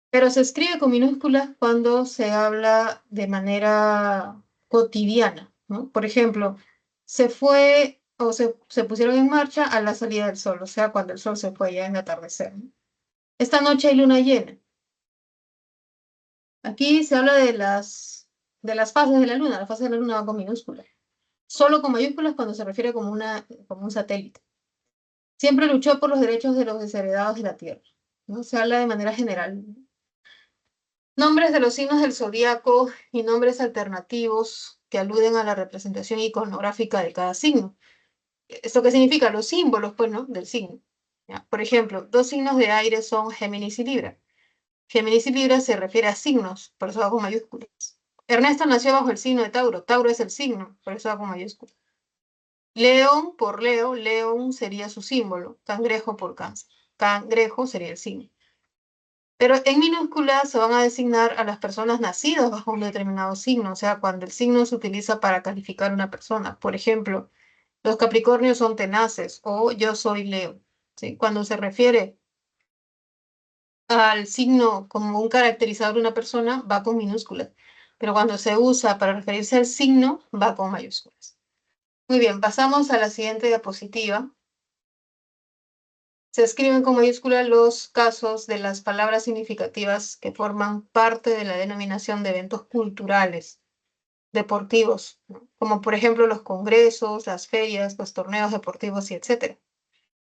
Pero se escribe con minúsculas cuando se habla de manera cotidiana, ¿no? Por ejemplo, se fue o se pusieron en marcha a la salida del sol, o sea, cuando el sol se fue ya en el atardecer, ¿no? Esta noche hay luna llena. Aquí se habla de las fases de la luna. La fase de la luna va con minúsculas. Solo con mayúsculas cuando se refiere como un satélite. Siempre luchó por los derechos de los desheredados de la Tierra, ¿no? Se habla de manera general. Nombres de los signos del zodíaco y nombres alternativos que aluden a la representación iconográfica de cada signo. ¿Esto qué significa? Los símbolos, pues, ¿no? Del signo. ¿Ya? Por ejemplo, dos signos de aire son Géminis y Libra. Géminis y Libra se refiere a signos, por eso va con mayúsculas. Ernesto nació bajo el signo de Tauro. Tauro es el signo, por eso va con mayúsculas. León por Leo, león sería su símbolo. Cangrejo por Cáncer. Cangrejo sería el signo. Pero en minúsculas se van a designar a las personas nacidas bajo un determinado signo, o sea, cuando el signo se utiliza para calificar a una persona. Por ejemplo, los Capricornios son tenaces o yo soy Leo, ¿sí? Cuando se refiere al signo como un caracterizador de una persona, va con minúsculas. Pero cuando se usa para referirse al signo, va con mayúsculas. Muy bien, pasamos a la siguiente diapositiva. Se escriben con mayúsculas los casos de las palabras significativas que forman parte de la denominación de eventos culturales, deportivos, ¿no? Como por ejemplo los congresos, las ferias, los torneos deportivos y etc.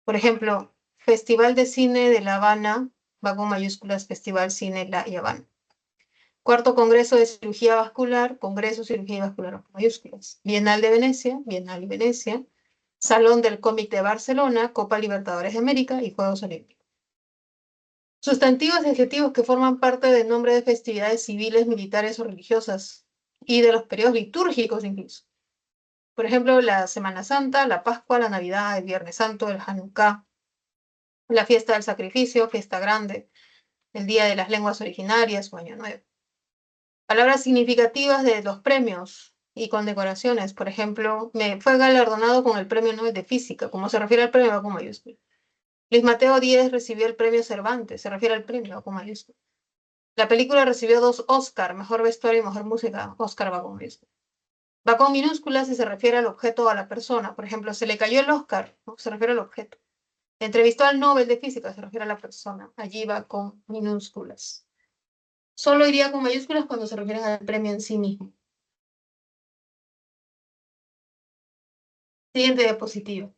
Por ejemplo, Festival de Cine de La Habana va con mayúsculas, Festival Cine La Habana. Cuarto Congreso de Cirugía Vascular, Congreso de Cirugía Vascular con mayúsculas. Bienal de Venecia, Bienal de Venecia. Salón del Cómic de Barcelona, Copa Libertadores de América y Juegos Olímpicos. Sustantivos y adjetivos que forman parte del nombre de festividades civiles, militares o religiosas y de los periodos litúrgicos incluso. Por ejemplo, la Semana Santa, la Pascua, la Navidad, el Viernes Santo, el Hanukkah, la fiesta del sacrificio, fiesta grande, el Día de las Lenguas Originarias o Año Nuevo. Palabras significativas de los premios y condecoraciones. Por ejemplo, me fue galardonado con el Premio Nobel de Física. Como se refiere al premio, va con mayúscula. Luis Mateo Díez recibió el premio Cervantes, se refiere al premio, va con mayúscula. La película recibió 2 Oscar, mejor vestuario y mejor música. Oscar va con mayúscula. Va con minúsculas si se refiere al objeto o a la persona. Por ejemplo, se le cayó el Oscar, ¿no? Se refiere al objeto. Entrevistó al Nobel de Física, se refiere a la persona. Allí va con minúsculas. Solo iría con mayúsculas cuando se refieren al premio en sí mismo. Siguiente diapositiva.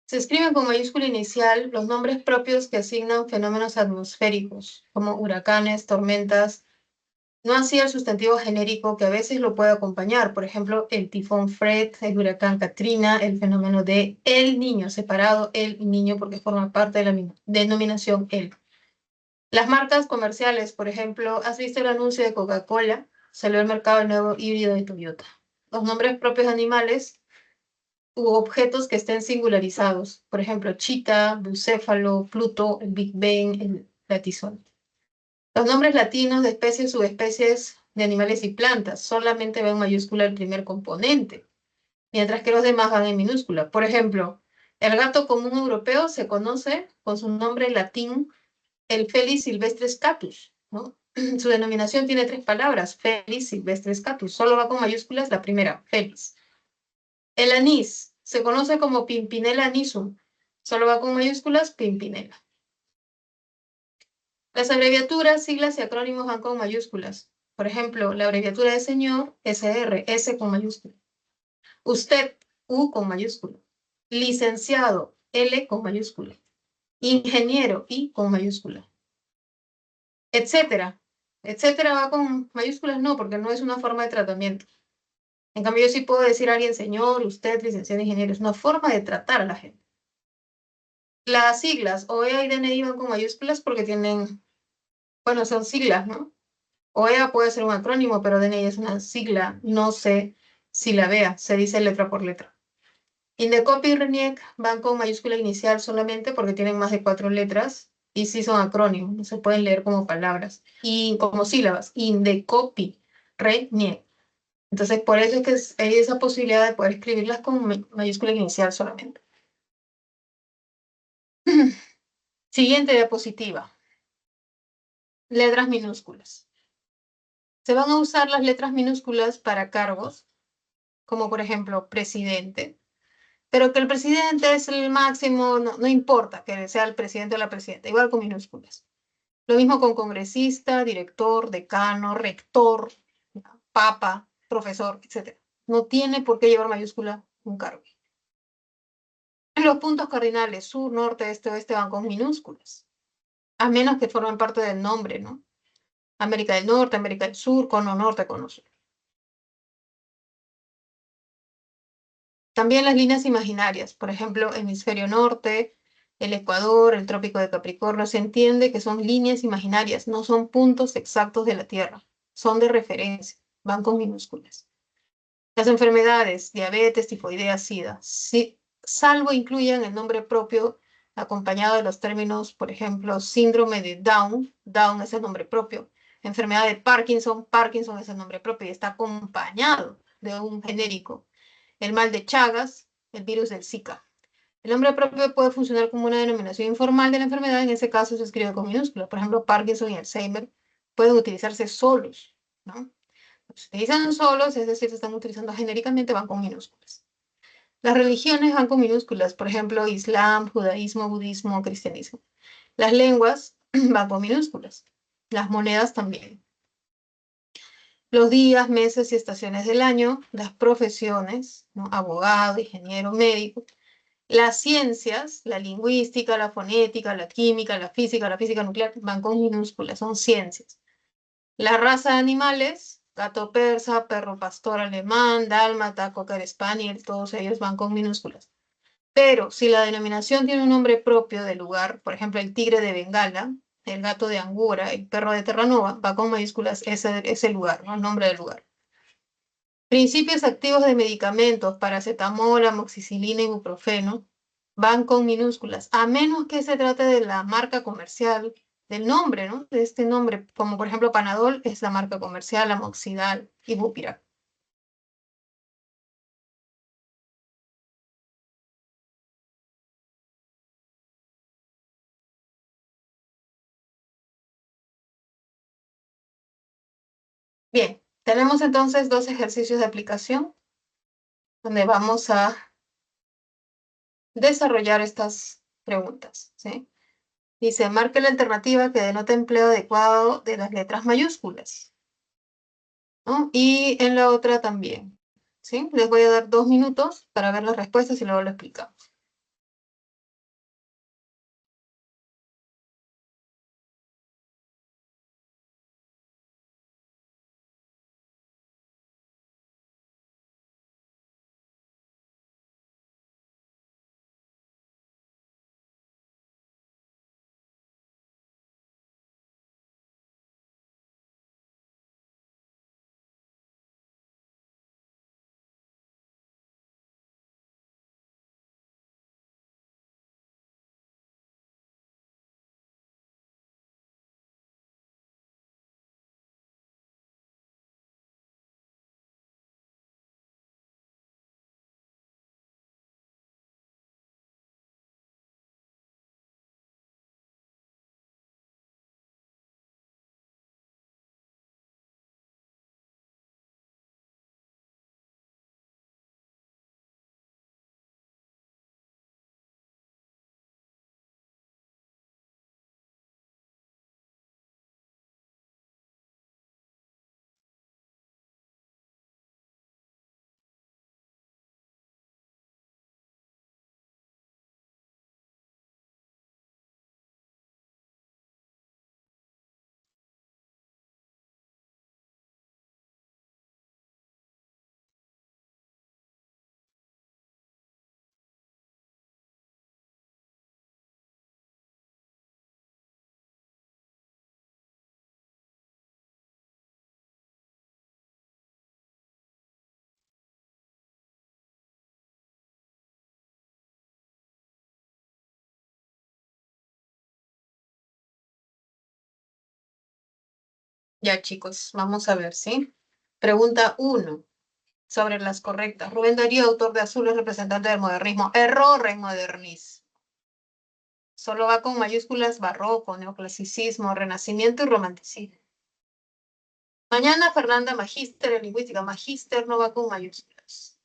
Se escriben con mayúscula inicial los nombres propios que asignan fenómenos atmosféricos, como huracanes, tormentas, no así el sustantivo genérico que a veces lo puede acompañar, por ejemplo, el tifón Fred, el huracán Katrina, el fenómeno de El Niño, separado el Niño porque forma parte de la denominación El. Las marcas comerciales, por ejemplo, ¿has visto el anuncio de Coca-Cola? Salió al mercado el nuevo híbrido de Toyota. Los nombres propios de animales u objetos que estén singularizados, por ejemplo, Chita, Bucéfalo, Pluto, el Big Bang, el Latizón. Los nombres latinos de especies, subespecies de animales y plantas solamente van en mayúscula el primer componente, mientras que los demás van en minúscula. Por ejemplo, El gato común europeo se conoce con su nombre latín, el Felis silvestris catus, ¿no? Su denominación tiene 3 palabras, Felis silvestris catus. Solo va con mayúsculas la primera, Felis. El anís se conoce como Pimpinela anisum. Solo va con mayúsculas, Pimpinela. Las abreviaturas, siglas y acrónimos van con mayúsculas. Por ejemplo, la abreviatura de señor, SR, S con mayúscula. Usted, U con mayúscula. Licenciado, L con mayúscula. Ingeniero, I con mayúscula. Etcétera. Etcétera va con mayúsculas, no, porque no es una forma de tratamiento. En cambio, yo sí puedo decir a alguien señor, usted, licenciado, ingeniero. Es una forma de tratar a la gente. Las siglas OEA y DNI van con mayúsculas porque tienen, bueno, son siglas, ¿no? OEA puede ser un acrónimo, pero DNI es una sigla. No sé si la vea, se dice letra por letra. Indecopy y RENIEC van con mayúscula inicial solamente porque tienen más de 4 letras y sí son acrónimos, no se pueden leer como palabras y como sílabas. Indecopy, RENIEC. Entonces, por eso es que hay esa posibilidad de poder escribirlas con mayúscula inicial solamente. Siguiente diapositiva. Letras minúsculas. Se van a usar las letras minúsculas para cargos, como por ejemplo presidente, pero que el presidente es el máximo, no importa que sea el presidente o la presidenta, igual con minúsculas. Lo mismo con congresista, director, decano, rector, papa, profesor, etc. No tiene por qué llevar mayúscula un cargo. Los puntos cardinales, sur, norte, este, oeste, van con minúsculas, a menos que formen parte del nombre, ¿no? América del Norte, América del Sur, cono norte, cono sur. También las líneas imaginarias, por ejemplo, hemisferio norte, el Ecuador, el trópico de Capricornio, se entiende que son líneas imaginarias, no son puntos exactos de la Tierra, son de referencia, van con minúsculas. Las enfermedades, diabetes, tifoidea, SIDA, sí, salvo incluyan el nombre propio acompañado de los términos, por ejemplo, síndrome de Down, Down es el nombre propio, enfermedad de Parkinson, Parkinson es el nombre propio y está acompañado de un genérico. El mal de Chagas, el virus del Zika. El nombre propio puede funcionar como una denominación informal de la enfermedad, en ese caso se escribe con minúscula. Por ejemplo, Parkinson y Alzheimer pueden utilizarse solos, ¿no? Se utilizan solos, es decir, se están utilizando genéricamente, van con minúsculas. Las religiones van con minúsculas, por ejemplo, Islam, judaísmo, budismo, cristianismo. Las lenguas van con minúsculas. Las monedas también. Los días, meses y estaciones del año, las profesiones, ¿no? Abogado, ingeniero, médico. Las ciencias, la lingüística, la fonética, la química, la física nuclear, van con minúsculas, son ciencias. La raza de animales, gato persa, perro pastor alemán, dálmata, cocker spaniel, todos ellos van con minúsculas. Pero si la denominación tiene un nombre propio del lugar, por ejemplo, el tigre de Bengala, el gato de Angora, el perro de Terranova, va con mayúsculas ese lugar, ¿no? El nombre del lugar. Principios activos de medicamentos, paracetamol, amoxicilina, ibuprofeno, van con minúsculas, a menos que se trate de la marca comercial, del nombre, ¿no? De este nombre, como por ejemplo Panadol es la marca comercial, Amoxidal, Ibupirac. Bien, tenemos entonces 2 ejercicios de aplicación donde vamos a desarrollar estas preguntas, ¿sí? Dice, marque la alternativa que denota empleo adecuado de las letras mayúsculas, ¿no? Y en la otra también, ¿sí? Les voy a dar 2 minutos para ver las respuestas y luego lo explicamos. Ya, chicos, vamos a ver, ¿sí? Pregunta 1. Sobre las correctas. Rubén Darío, autor de Azul, es representante del modernismo. Error en modernismo. Solo va con mayúsculas barroco, neoclasicismo, renacimiento y romanticismo. Mañana Fernanda Magíster en lingüística. Magíster no va con mayúsculas.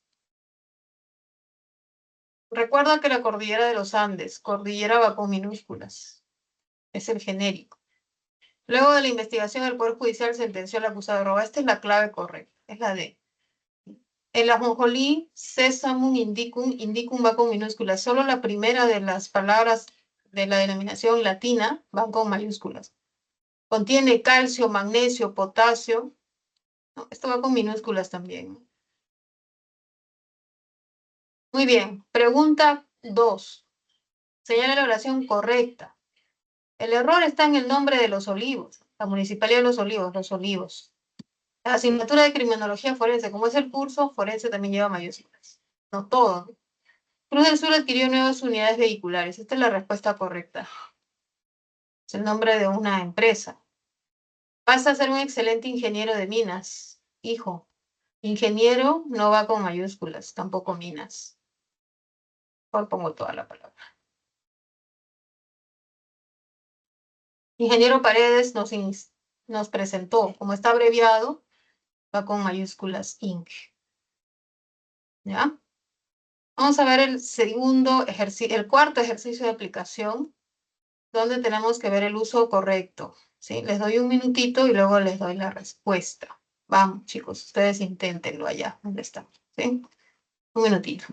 Recuerda que la cordillera de los Andes, cordillera va con minúsculas. Es el genérico. Luego de la investigación, el Poder Judicial sentenció al acusado de robo. Esta es la clave correcta. Es la D. El ajonjolí, sesamum indicum, indicum va con minúsculas. Solo la primera de las palabras de la denominación latina van con mayúsculas. Contiene calcio, magnesio, potasio. No, esto va con minúsculas también. Muy bien. Pregunta 2. Señala la oración correcta. El error está en el nombre de Los Olivos. La Municipalidad de Los Olivos, Los Olivos. La asignatura de criminología forense, como es el curso, forense también lleva mayúsculas. No todo, ¿no? Cruz del Sur adquirió nuevas unidades vehiculares. Esta es la respuesta correcta. Es el nombre de una empresa. Vas a ser un excelente ingeniero de minas. Hijo, ingeniero no va con mayúsculas, tampoco minas. Por pongo toda la palabra. Ingeniero Paredes nos presentó, como está abreviado, va con mayúsculas Inc. ¿Ya? Vamos a ver el segundo ejercicio, el cuarto ejercicio de aplicación, donde tenemos que ver el uso correcto. ¿Sí? Les doy un minutito y luego les doy la respuesta. Vamos, chicos, ustedes inténtenlo allá, donde están. ¿Sí? Un minutito.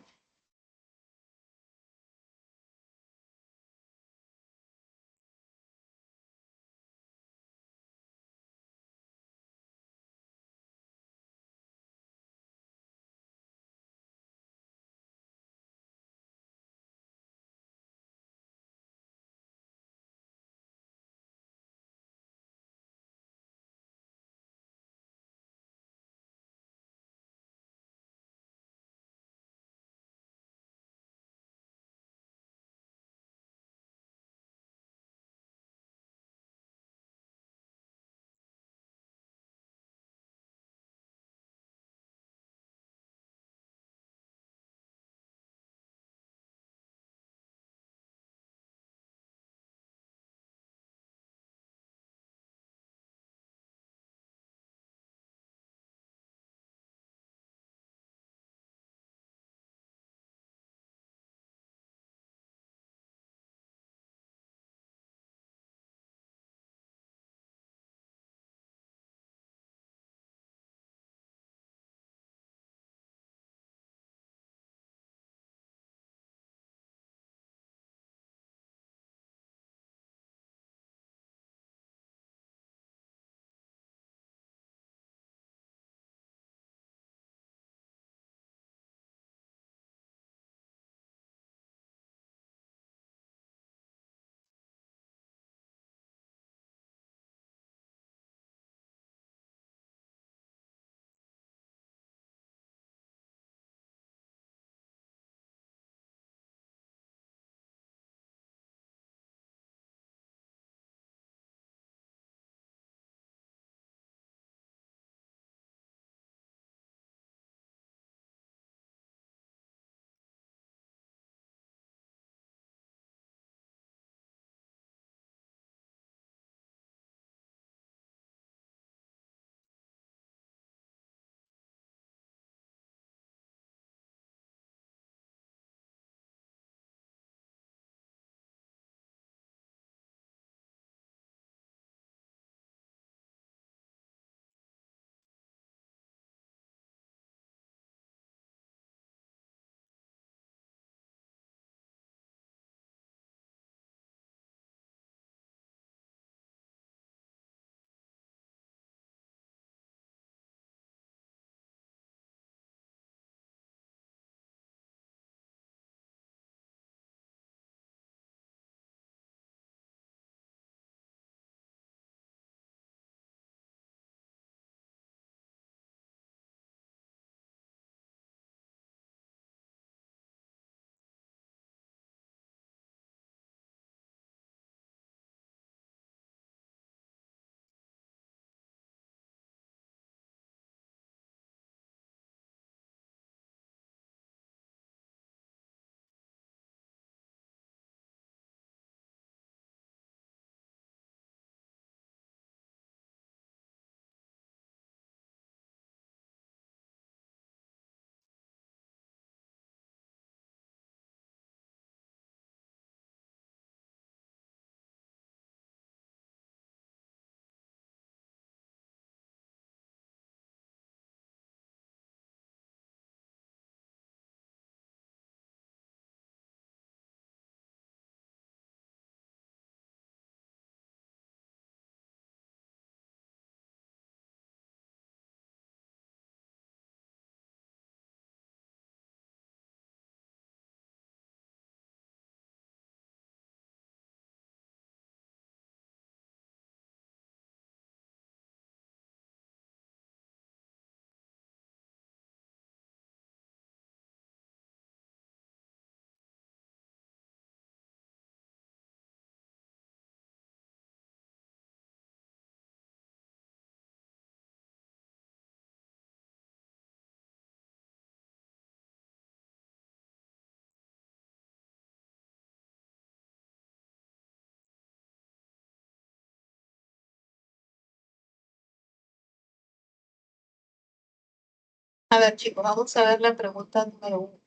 A ver, chicos, vamos a ver la pregunta número 1.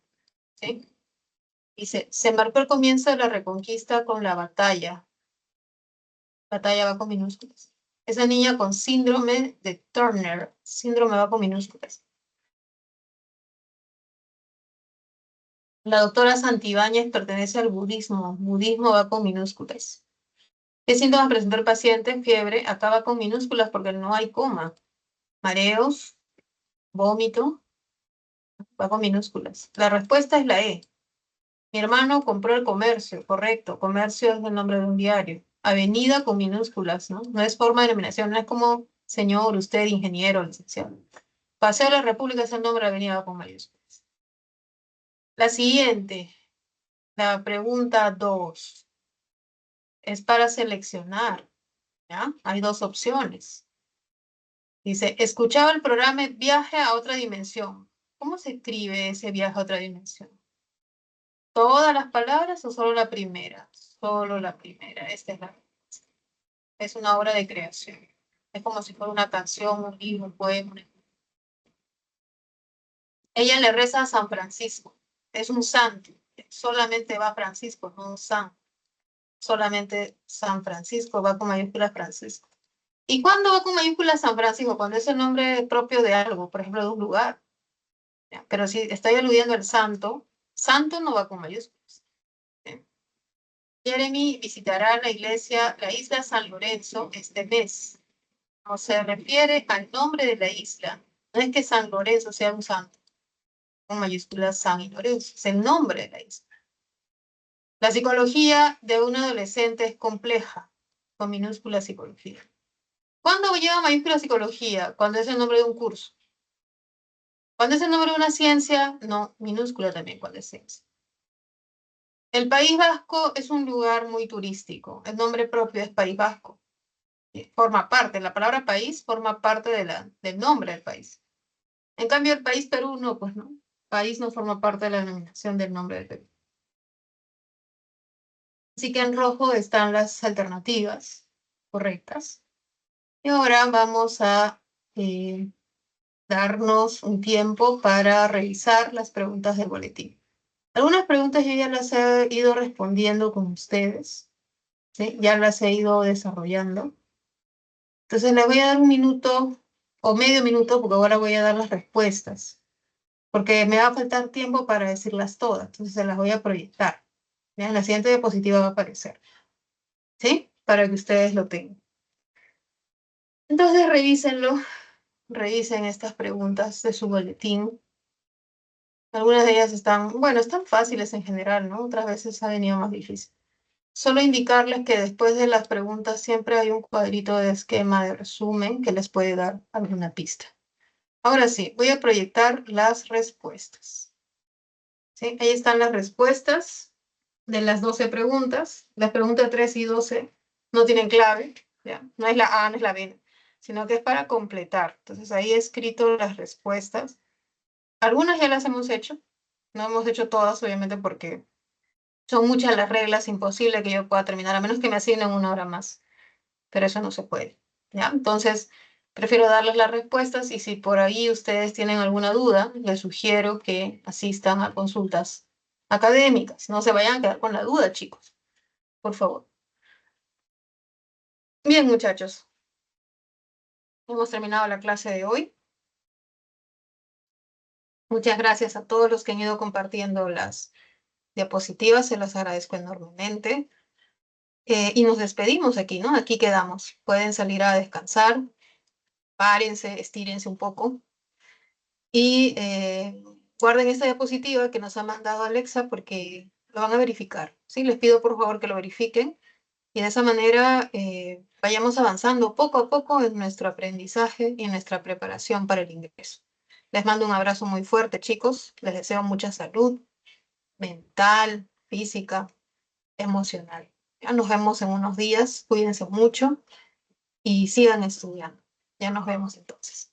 ¿Sí? Dice, se marcó el comienzo de la reconquista con la batalla. Batalla va con minúsculas. Esa niña con síndrome de Turner. Síndrome va con minúsculas. La doctora Santibáñez pertenece al budismo. Budismo va con minúsculas. ¿Qué síntomas presentó el paciente? Fiebre. Acaba con minúsculas porque no hay coma. Mareos, vómito, va con minúsculas. La respuesta es la E. Mi hermano compró el comercio, correcto. Comercio es el nombre de un diario. Avenida con minúsculas, ¿no? No es forma de denominación, no es como señor, usted, ingeniero, licenciado. Paseo de la República es el nombre de la avenida con mayúsculas. La siguiente, la pregunta 2, es para seleccionar, ¿ya? Hay 2 opciones. Dice, escuchaba el programa Viaje a otra dimensión. ¿Cómo se escribe ese viaje a otra dimensión? ¿Todas las palabras o solo la primera? Solo la primera. Esta es la respuesta. Es una obra de creación. Es como si fuera una canción, un libro, un poema. Ella le reza a San Francisco. Es un santo. Solamente va Francisco, no un san. Solamente San Francisco va con mayúsculas Francisco. ¿Y cuándo va con mayúsculas San Francisco? Cuando es el nombre propio de algo, por ejemplo, de un lugar. ¿Ya? Pero si estoy aludiendo al santo, santo no va con mayúsculas. ¿Ya? Jeremy visitará la iglesia, la isla San Lorenzo este mes. No se refiere al nombre de la isla. No es que San Lorenzo sea un santo, con mayúsculas San y Lorenzo, es el nombre de la isla. La psicología de un adolescente es compleja, con minúscula psicología. ¿Cuándo lleva mayúscula psicología? Cuando es el nombre de un curso. Cuando es el nombre de una ciencia, no, minúscula también cuando es ciencia. El País Vasco es un lugar muy turístico. El nombre propio es País Vasco. Forma parte, la palabra país forma parte del nombre del país. En cambio, el país Perú no, pues no. País no forma parte de la denominación del nombre del Perú. Así que en rojo están las alternativas correctas. Y ahora vamos a darnos un tiempo para revisar las preguntas del boletín. Algunas preguntas yo ya las he ido respondiendo con ustedes, ¿sí? Ya las he ido desarrollando. Entonces les voy a dar un minuto o medio minuto porque ahora voy a dar las respuestas, porque me va a faltar tiempo para decirlas todas, entonces se las voy a proyectar. ¿Ya? En la siguiente diapositiva va a aparecer, ¿sí? Para que ustedes lo tengan. Entonces revísenlo, revisen estas preguntas de su boletín. Algunas de ellas están, bueno, están fáciles en general, ¿no? Otras veces ha venido más difícil. Solo indicarles que después de las preguntas siempre hay un cuadrito de esquema de resumen que les puede dar alguna pista. Ahora sí, voy a proyectar las respuestas. ¿Sí? Ahí están las respuestas de las 12 preguntas. Las preguntas 3 y 12 no tienen clave, ¿ya? No es la A, no es la B, sino que es para completar. Entonces ahí he escrito las respuestas. Algunas ya las hemos hecho. No hemos hecho todas, obviamente, porque son muchas las reglas, imposible que yo pueda terminar, a menos que me asignen 1 hora más. Pero eso no se puede, ¿ya? Entonces, prefiero darles las respuestas y si por ahí ustedes tienen alguna duda, les sugiero que asistan a consultas académicas. No se vayan a quedar con la duda, chicos. Por favor. Bien, muchachos. Hemos terminado la clase de hoy. Muchas gracias a todos los que han ido compartiendo las diapositivas. Se las agradezco enormemente. Y nos despedimos aquí, ¿no? Aquí quedamos. Pueden salir a descansar. Párense, estírense un poco. Y guarden esta diapositiva que nos ha mandado Alexa porque lo van a verificar. ¿Sí? Les pido por favor que lo verifiquen y de esa manera vayamos avanzando poco a poco en nuestro aprendizaje y en nuestra preparación para el ingreso. Les mando un abrazo muy fuerte, chicos. Les deseo mucha salud mental, física, emocional. Ya nos vemos en unos días. Cuídense mucho y sigan estudiando. Ya nos vemos entonces.